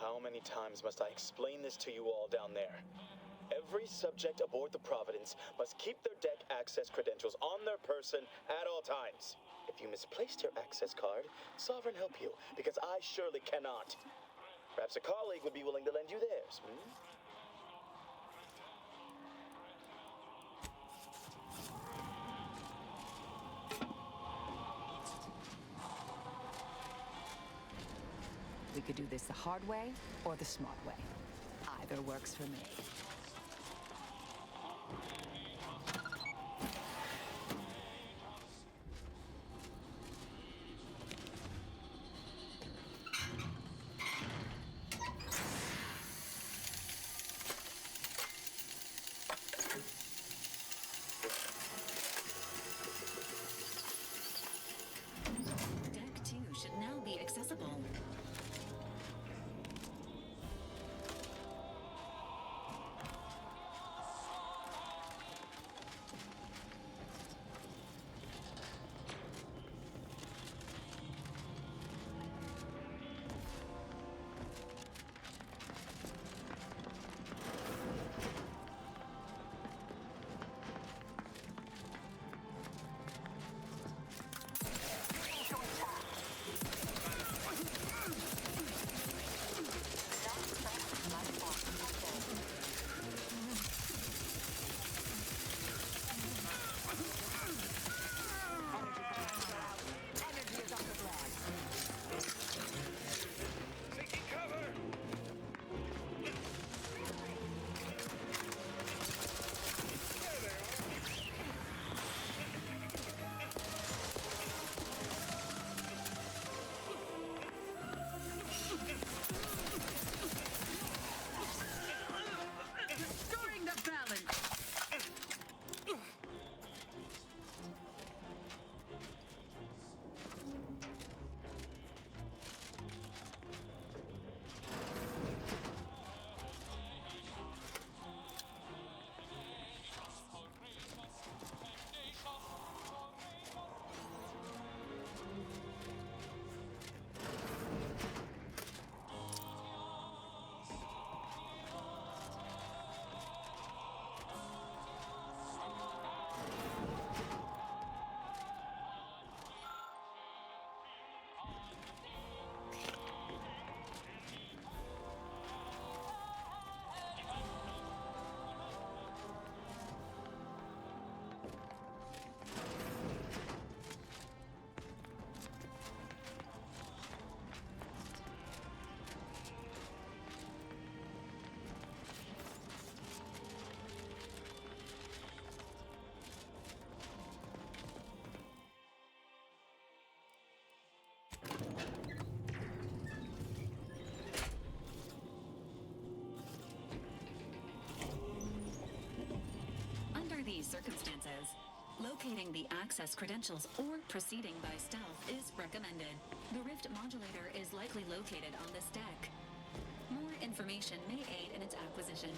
How many times must I explain this to you all down there? Every subject aboard the Providence must keep their deck access credentials on their person at all times. If you misplaced your access card, Sovereign help you, because I surely cannot. Perhaps a colleague would be willing to lend you theirs, We could do this the hard way or the smart way. Either works for me. Deck 2 should now be accessible. Restoring the balance. Under these circumstances, locating the access credentials or proceeding by stealth is recommended. The Rift modulator is likely located on this deck. More information may aid in its acquisition.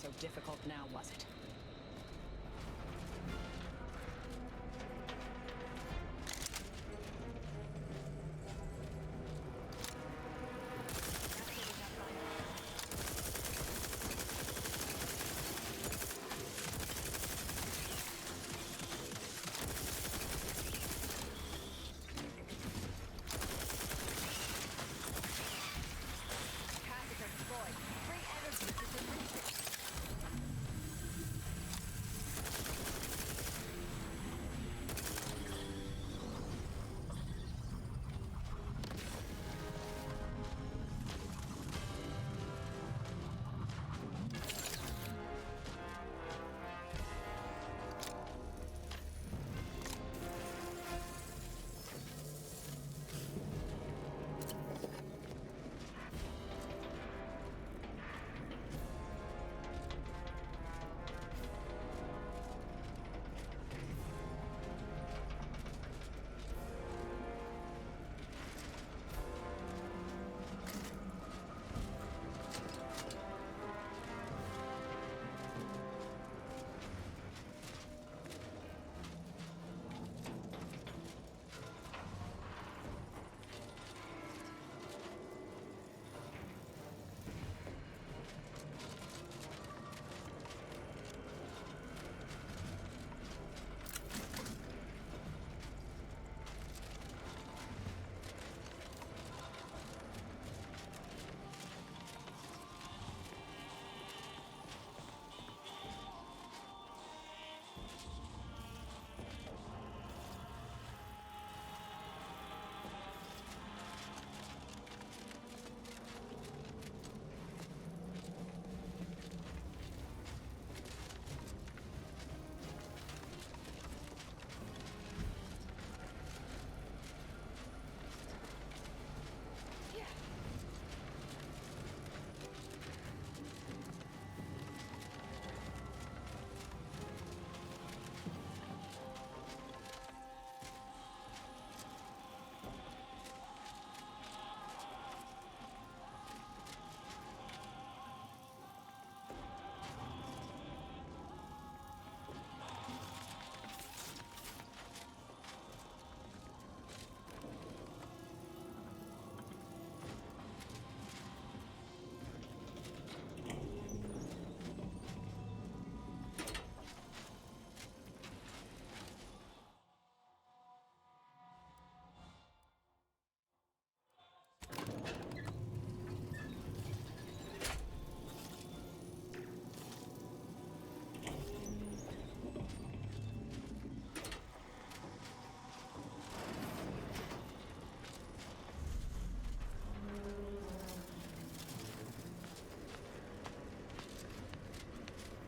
so difficult now, was it?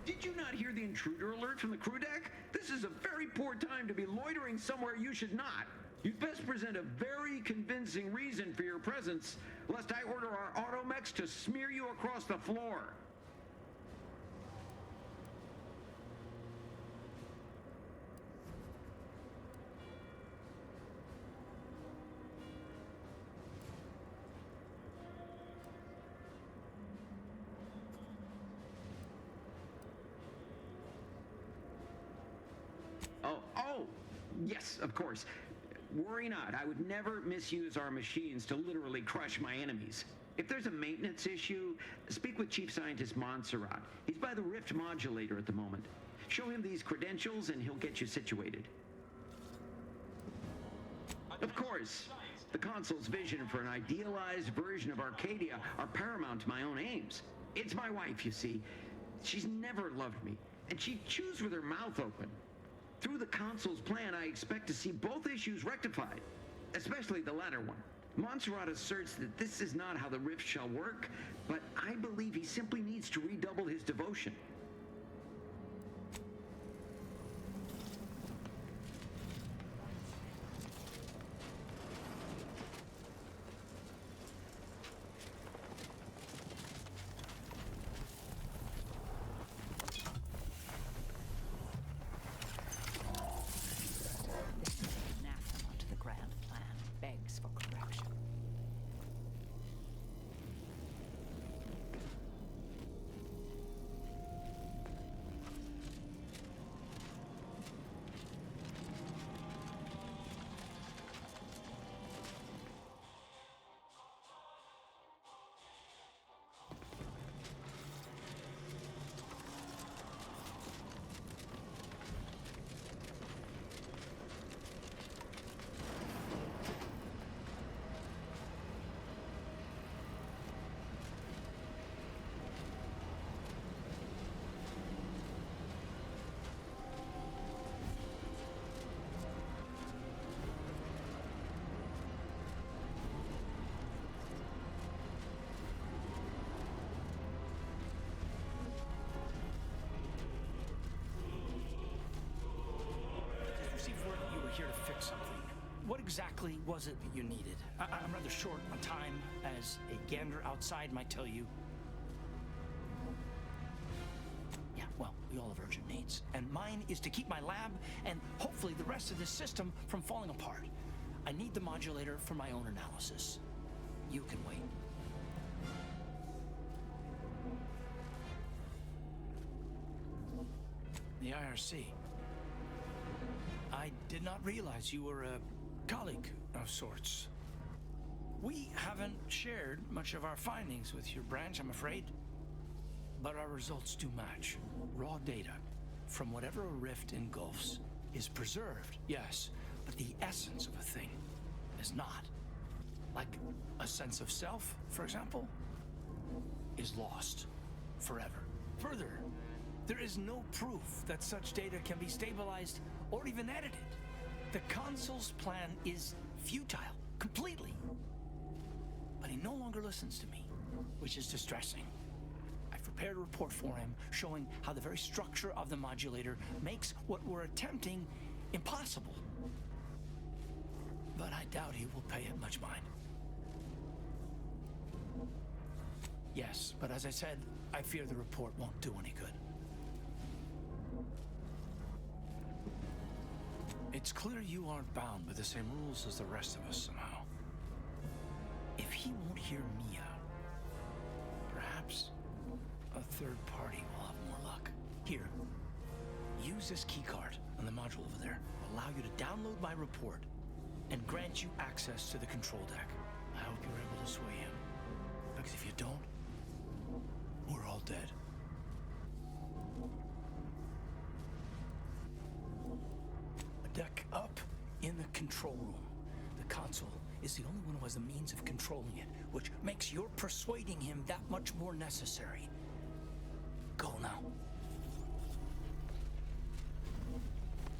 Did you not hear the intruder alert from the crew deck? This is a very poor time to be loitering somewhere you should not. You'd best present a very convincing reason for your presence, lest I order our automechs to smear you across the floor. Oh, yes, of course. Worry not, I would never misuse our machines to literally crush my enemies. If there's a maintenance issue, speak with Chief Scientist Montserrat. He's by the Rift Modulator at the moment. Show him these credentials and he'll get you situated. Of course, the console's vision for an idealized version of Arcadia are paramount to my own aims. It's my wife, you see. She's never loved me, and she chews with her mouth open. Through the console's plan, I expect to see both issues rectified, especially the latter one. Montserrat asserts that this is not how the Rift shall work, but I believe he simply needs to redouble his devotion. here to fix something. What exactly was it that you needed? I'm rather short on time, as a gander outside might tell you. Yeah, well, we all have urgent needs. And mine is to keep my lab and hopefully the rest of this system from falling apart. I need the modulator for my own analysis. You can wait. The IRC. I did not realize you were a colleague of sorts. We haven't shared much of our findings with your branch, I'm afraid. But our results do match. Raw data from whatever a rift engulfs is preserved, yes, but the essence of a thing is not. Like a sense of self, for example, is lost forever. Further, there is no proof that such data can be stabilized or even edited. The consul's plan is futile, completely. But he no longer listens to me, which is distressing. I've prepared a report for him showing how the very structure of the modulator makes what we're attempting impossible. But I doubt he will pay it much mind. Yes, but as I said, I fear the report won't do any good. It's clear you aren't bound by the same rules as the rest of us somehow. If he won't hear me out, perhaps a third party will have more luck. Here, use this keycard on the module over there. Allow you to download my report and grant you access to the control deck. I hope you're able to sway him, because if you don't, we're all dead. A deck up in the control room. The console is the only one who has the means of controlling it, which makes your persuading him that much more necessary. Go now.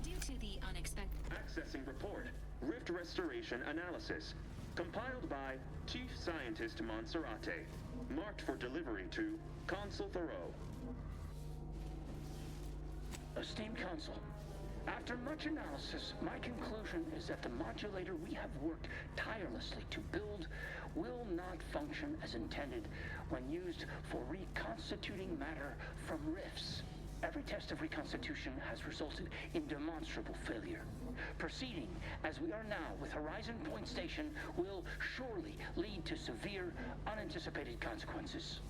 Due to the unexpected... Accessing report. Rift restoration analysis. Compiled by Chief Scientist Monserrate. Marked for delivery to Consul Thoreau. Esteemed Consul, after much analysis, my conclusion is that the modulator we have worked tirelessly to build will not function as intended when used for reconstituting matter from rifts. Every test of reconstitution has resulted in demonstrable failure. Proceeding as we are now with Horizon Point Station will surely lead to severe, unanticipated consequences.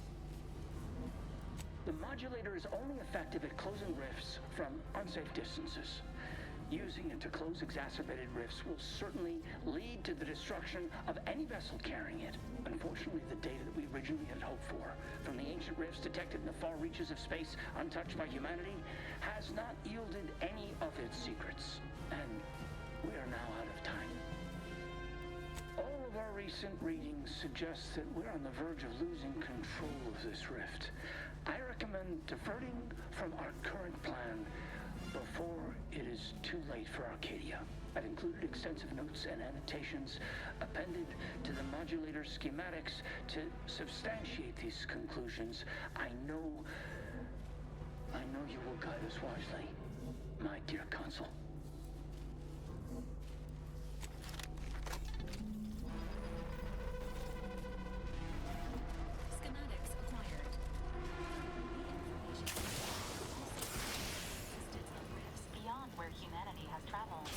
The modulator is only effective at closing rifts from unsafe distances. Using it to close exacerbated rifts will certainly lead to the destruction of any vessel carrying it. Unfortunately, the data that we originally had hoped for from the ancient rifts detected in the far reaches of space untouched by humanity has not yielded any of its secrets. And we are now out of time. All of our recent readings suggest that we're on the verge of losing control of this rift. I recommend diverting from our current plan before it is too late for Arcadia. I've included extensive notes and annotations appended to the modulator schematics to substantiate these conclusions. I know you will guide us wisely, my dear Consul. Schematics acquired. Beyond where humanity has traveled.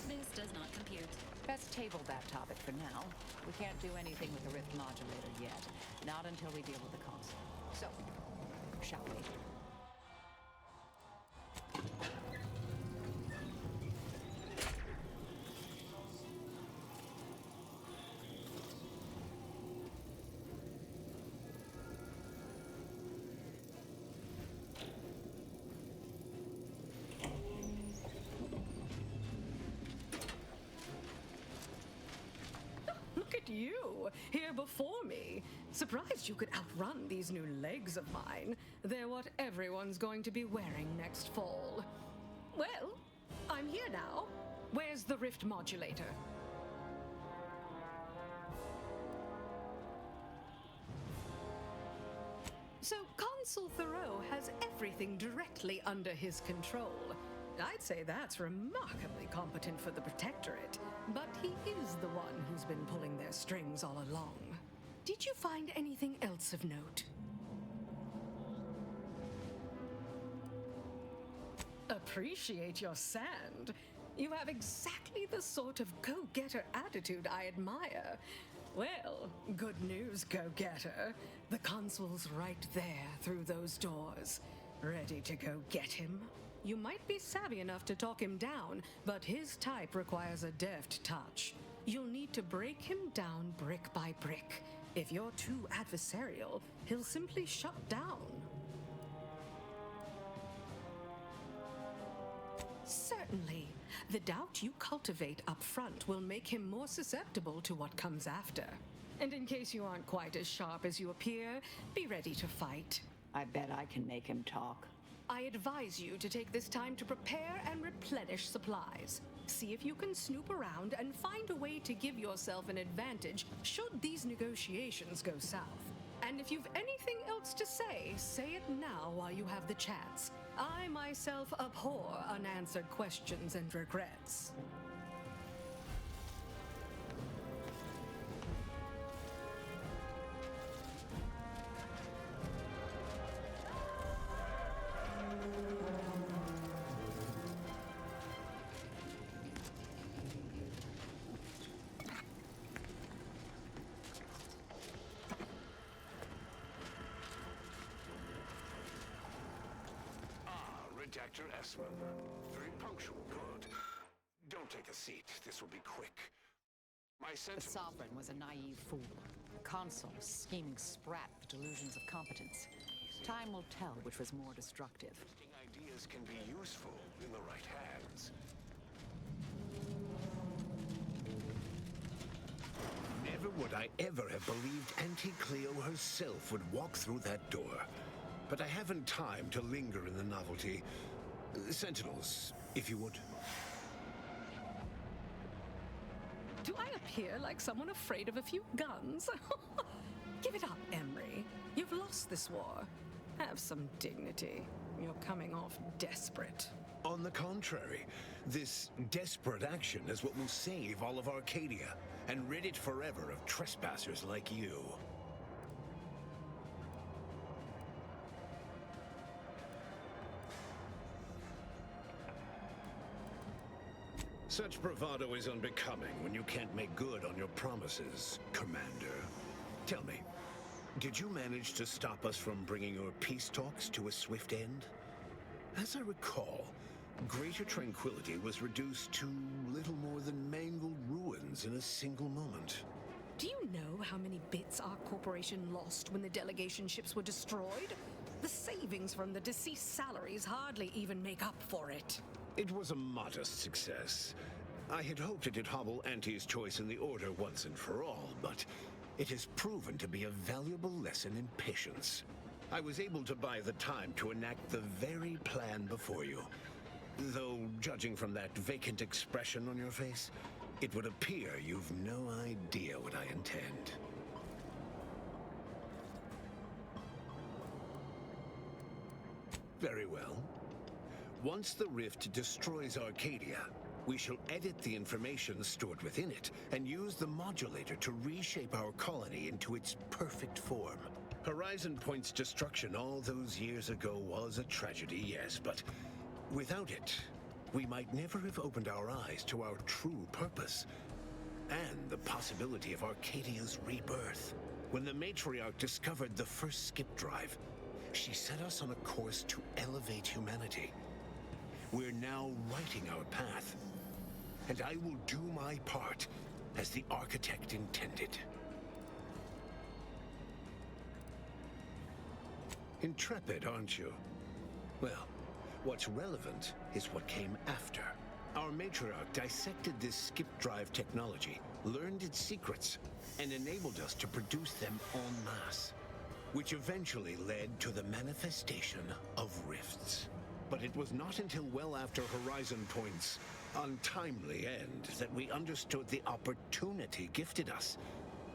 This does not compute. Best table that topic for now. We can't do anything with the rift modulator yet. Not until we deal with the console. So, shall we? Look at you, here before me. Surprised you could outrun these new legs of mine. They're what everyone's going to be wearing next fall. Well, I'm here now. Where's the rift modulator? So Consul Thoreau has everything directly under his control. I'd say that's remarkably competent for the Protectorate, but he is the one who's been pulling their strings all along. Did you find anything else of note? Appreciate your sand. You have exactly the sort of go-getter attitude I admire. Well, good news, go-getter. The consul's right there through those doors. Ready to go get him? You might be savvy enough to talk him down, but his type requires a deft touch. You'll need to break him down brick by brick. If you're too adversarial, he'll simply shut down. Certainly. The doubt you cultivate up front will make him more susceptible to what comes after. And in case you aren't quite as sharp as you appear, be ready to fight. I bet I can make him talk. I advise you to take this time to prepare and replenish supplies. See if you can snoop around and find a way to give yourself an advantage should these negotiations go south. And if you've anything else to say it now while you have the chance. I myself abhor unanswered questions and regrets. Redactor Esmond. Very punctual, good. Don't take a seat. This will be quick. My The sense. Sovereign was a naive fool. Consul, scheming sprat with delusions of competence. Time will tell which was more destructive. Ideas can be useful in the right hands. Never would I ever have believed Auntie Cleo herself would walk through that door. But I haven't time to linger in the novelty. Sentinels, if you would. Do I appear like someone afraid of a few guns? Give it up, Emery. You've lost this war. Have some dignity. You're coming off desperate. On the contrary, this desperate action is what will save all of Arcadia and rid it forever of trespassers like you. Such bravado is unbecoming when you can't make good on your promises, Commander. Tell me, did you manage to stop us from bringing your peace talks to a swift end? As I recall, Greater Tranquility was reduced to little more than mangled ruins in a single moment. Do you know how many bits our corporation lost when the delegation ships were destroyed? The savings from the deceased salaries hardly even make up for it. It was a modest success. I had hoped it'd hobble Auntie's choice in the Order once and for all, but it has proven to be a valuable lesson in patience. I was able to buy the time to enact the very plan before you. Though, judging from that vacant expression on your face, it would appear you've no idea what I intend. Very well. Once the rift destroys Arcadia, we shall edit the information stored within it and use the modulator to reshape our colony into its perfect form. Horizon Point's destruction all those years ago was a tragedy, yes, but without it, we might never have opened our eyes to our true purpose and the possibility of Arcadia's rebirth. When the matriarch discovered the first skip drive, she set us on a course to elevate humanity. We're now writing our path, and I will do my part as the architect intended. Intrepid, aren't you? Well, what's relevant is what came after. Our matriarch dissected this skip drive technology, learned its secrets, and enabled us to produce them en masse, which eventually led to the manifestation of rifts. But it was not until well after Horizon Point's untimely end that we understood the opportunity gifted us.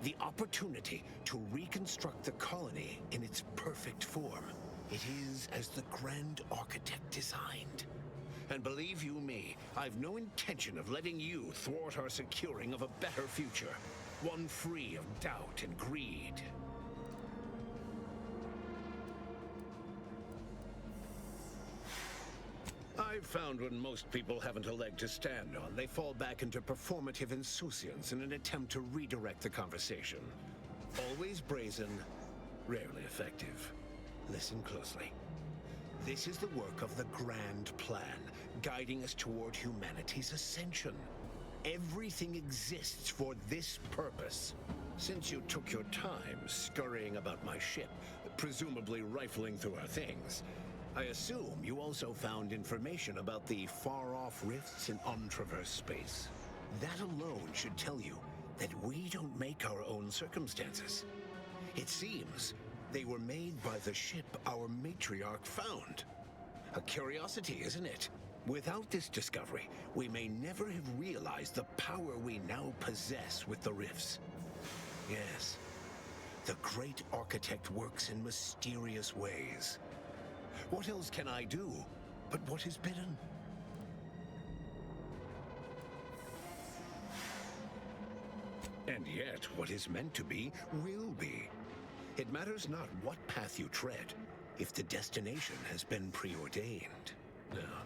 The opportunity to reconstruct the colony in its perfect form. It is as the Grand Architect designed. And believe you me, I've no intention of letting you thwart our securing of a better future. One free of doubt and greed. I've found when most people haven't a leg to stand on, they fall back into performative insouciance in an attempt to redirect the conversation. Always brazen, rarely effective. Listen closely. This is the work of the Grand Plan, guiding us toward humanity's ascension. Everything exists for this purpose. Since you took your time scurrying about my ship, presumably rifling through our things, I assume you also found information about the far-off rifts in untraversed space. That alone should tell you that we don't make our own circumstances. It seems they were made by the ship our matriarch found. A curiosity, isn't it? Without this discovery, we may never have realized the power we now possess with the rifts. Yes, the great architect works in mysterious ways. What else can I do but what is bidden? And yet, what is meant to be, will be. It matters not what path you tread, if the destination has been preordained. Now,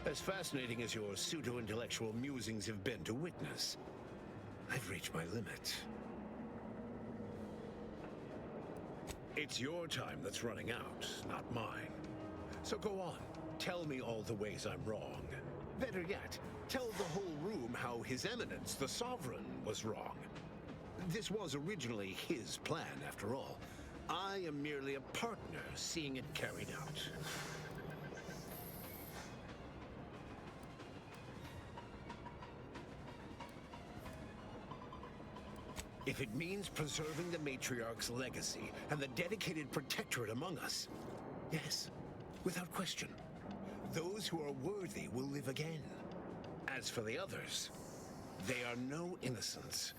as fascinating as your pseudo-intellectual musings have been to witness, I've reached my limit. It's your time that's running out, not mine. So go on, tell me all the ways I'm wrong. Better yet, tell the whole room how His Eminence, the Sovereign, was wrong. This was originally his plan, after all. I am merely a partner seeing it carried out. If it means preserving the matriarch's legacy and the dedicated protectorate among us, yes, without question. Those who are worthy will live again. As for the others, they are no innocents.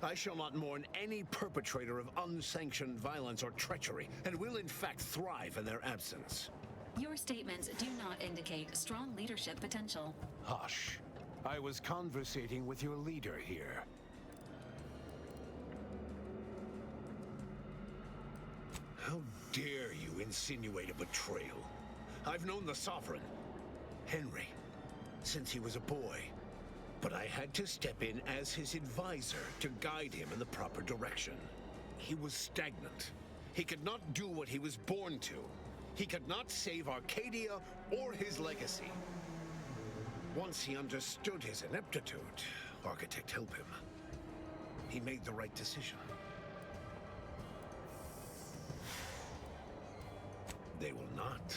I shall not mourn any perpetrator of unsanctioned violence or treachery, and will in fact thrive in their absence. Your statements do not indicate strong leadership potential. Hush. I was conversating with your leader here. How dare you insinuate a betrayal? I've known the Sovereign, Henry, since he was a boy. But I had to step in as his advisor to guide him in the proper direction. He was stagnant. He could not do what he was born to. He could not save Arcadia or his legacy. Once he understood his ineptitude, Architect help him. He made the right decision. They will not.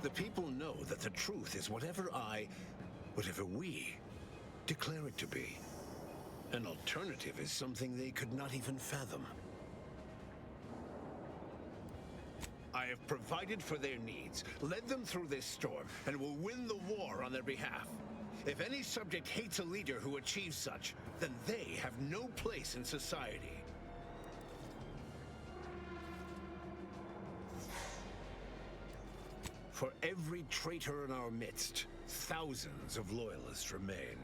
The people know that the truth is whatever we declare it to be. An alternative is something they could not even fathom. I have provided for their needs, led them through this storm, and will win the war on their behalf. If any subject hates a leader who achieves such, then they have no place in society. For every traitor in our midst, thousands of loyalists remain.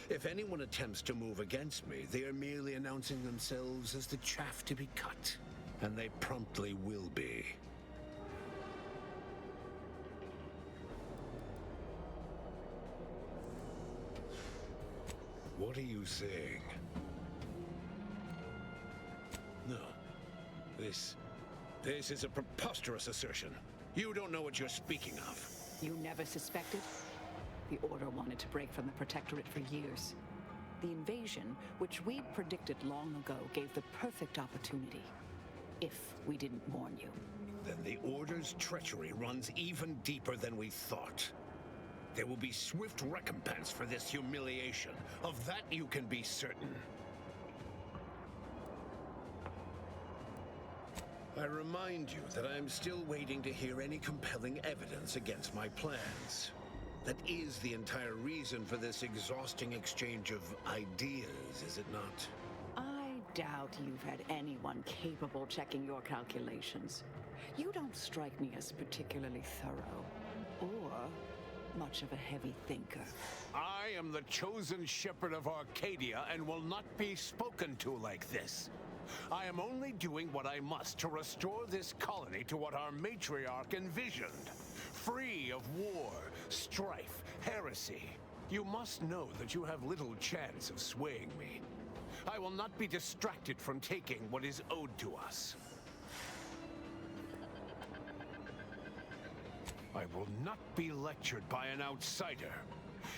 If anyone attempts to move against me, they are merely announcing themselves as the chaff to be cut. And they promptly will be. What are you saying? No. This is a preposterous assertion. You don't know what you're speaking of. You never suspected? The Order wanted to break from the Protectorate for years. The invasion, which we predicted long ago, gave the perfect opportunity. If we didn't warn you. Then the Order's treachery runs even deeper than we thought. There will be swift recompense for this humiliation. Of that you can be certain. I remind you that I am still waiting to hear any compelling evidence against my plans. That is the entire reason for this exhausting exchange of ideas, is it not? I doubt you've had anyone capable checking your calculations. You don't strike me as particularly thorough. Or much of a heavy thinker. I am the chosen shepherd of Arcadia and will not be spoken to like this. I am only doing what I must to restore this colony to what our matriarch envisioned. Free of war, strife, heresy. You must know that you have little chance of swaying me. I will not be distracted from taking what is owed to us. I will not be lectured by an outsider.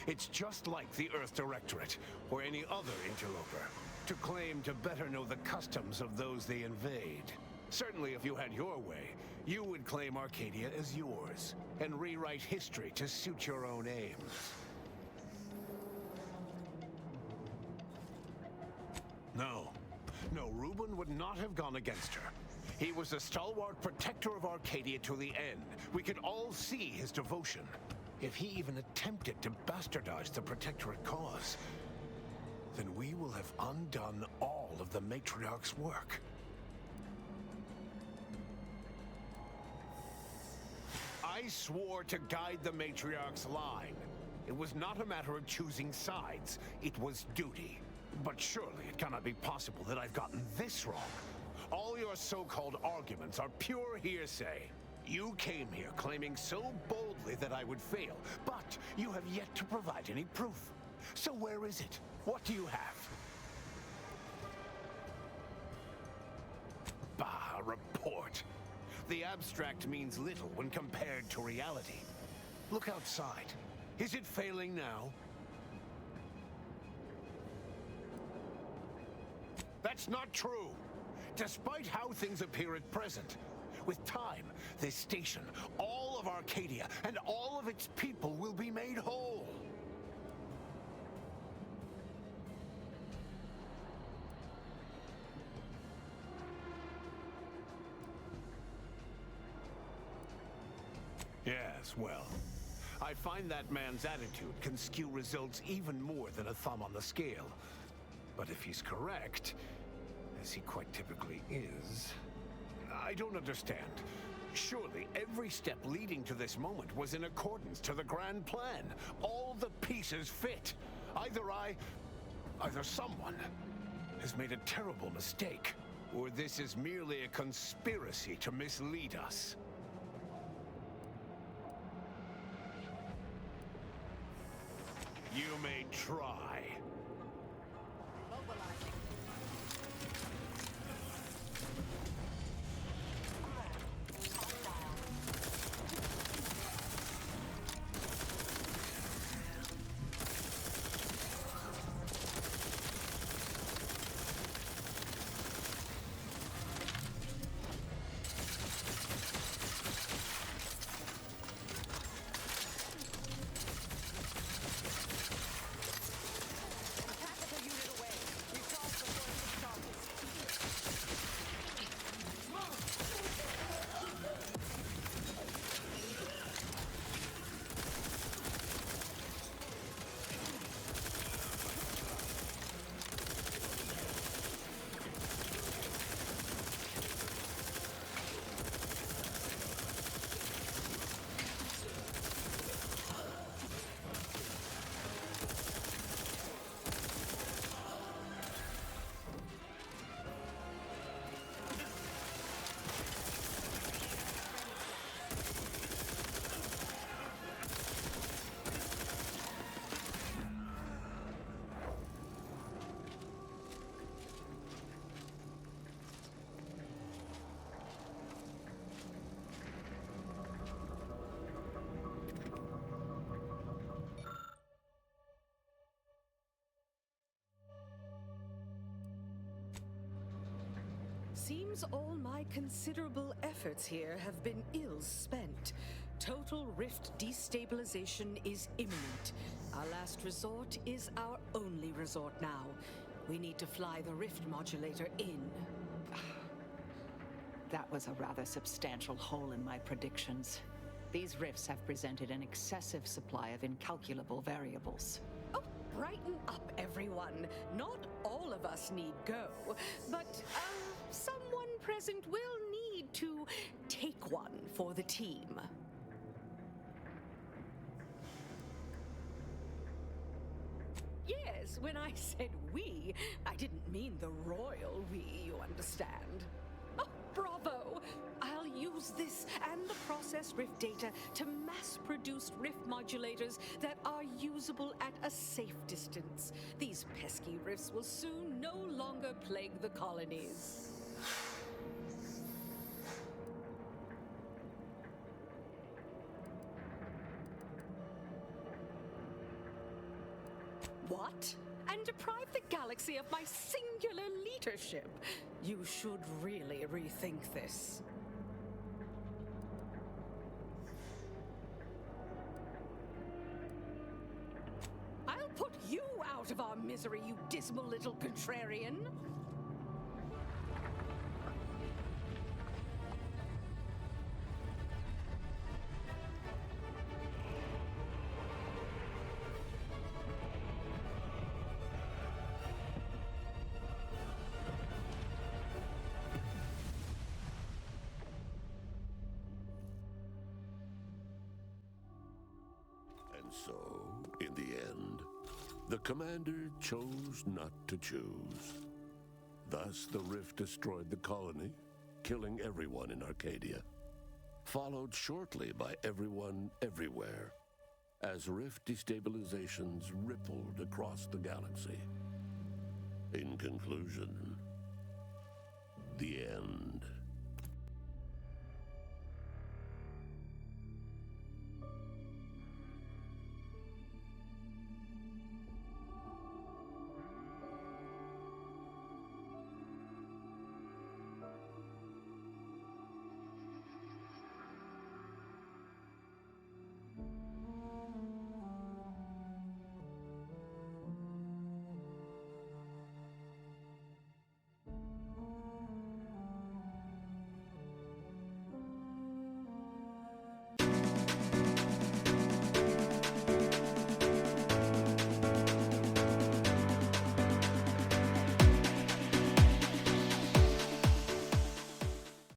It's just like the Earth Directorate, or any other interloper, to claim to better know the customs of those they invade. Certainly if you had your way, you would claim Arcadia as yours, and rewrite history to suit your own aims. No, Reuben would not have gone against her. He was a stalwart protector of Arcadia to the end. We could all see his devotion. If he even attempted to bastardize the Protectorate cause, then we will have undone all of the Matriarch's work. I swore to guide the Matriarch's line. It was not a matter of choosing sides, it was duty. But surely it cannot be possible that I've gotten this wrong. All your so-called arguments are pure hearsay. You came here claiming so boldly that I would fail, but you have yet to provide any proof. So where is it? What do you have? Bah, a report. The abstract means little when compared to reality. Look outside. Is it failing now? That's not true. Despite how things appear at present, with time, this station, all of Arcadia, and all of its people will be made whole. Yes, well, I find that man's attitude can skew results even more than a thumb on the scale. But if he's correct, as he quite typically is, I don't understand. Surely every step leading to this moment was in accordance to the grand plan. All the pieces fit. Either someone has made a terrible mistake, or this is merely a conspiracy to mislead us. You may try. Seems all my considerable efforts here have been ill spent. Total rift destabilization is imminent. Our last resort is our only resort now. We need to fly the rift modulator in. That was a rather substantial hole in my predictions. These rifts have presented an excessive supply of incalculable variables. Oh, brighten up, everyone. Not all of us need go, but someone present will need to take one for the team. Yes, when I said we, I didn't mean the royal we, you understand. Oh, bravo! I'll use this and the processed Rift data to mass-produce Rift modulators that are usable at a safe distance. These pesky Rifts will soon no longer plague the colonies. What? And deprive the galaxy of my singular leadership? You should really rethink this. I'll put you out of our misery, you dismal little contrarian. So, in the end, the commander chose not to choose. Thus, the rift destroyed the colony, killing everyone in Arcadia, followed shortly by everyone everywhere, as rift destabilizations rippled across the galaxy. In conclusion, the end.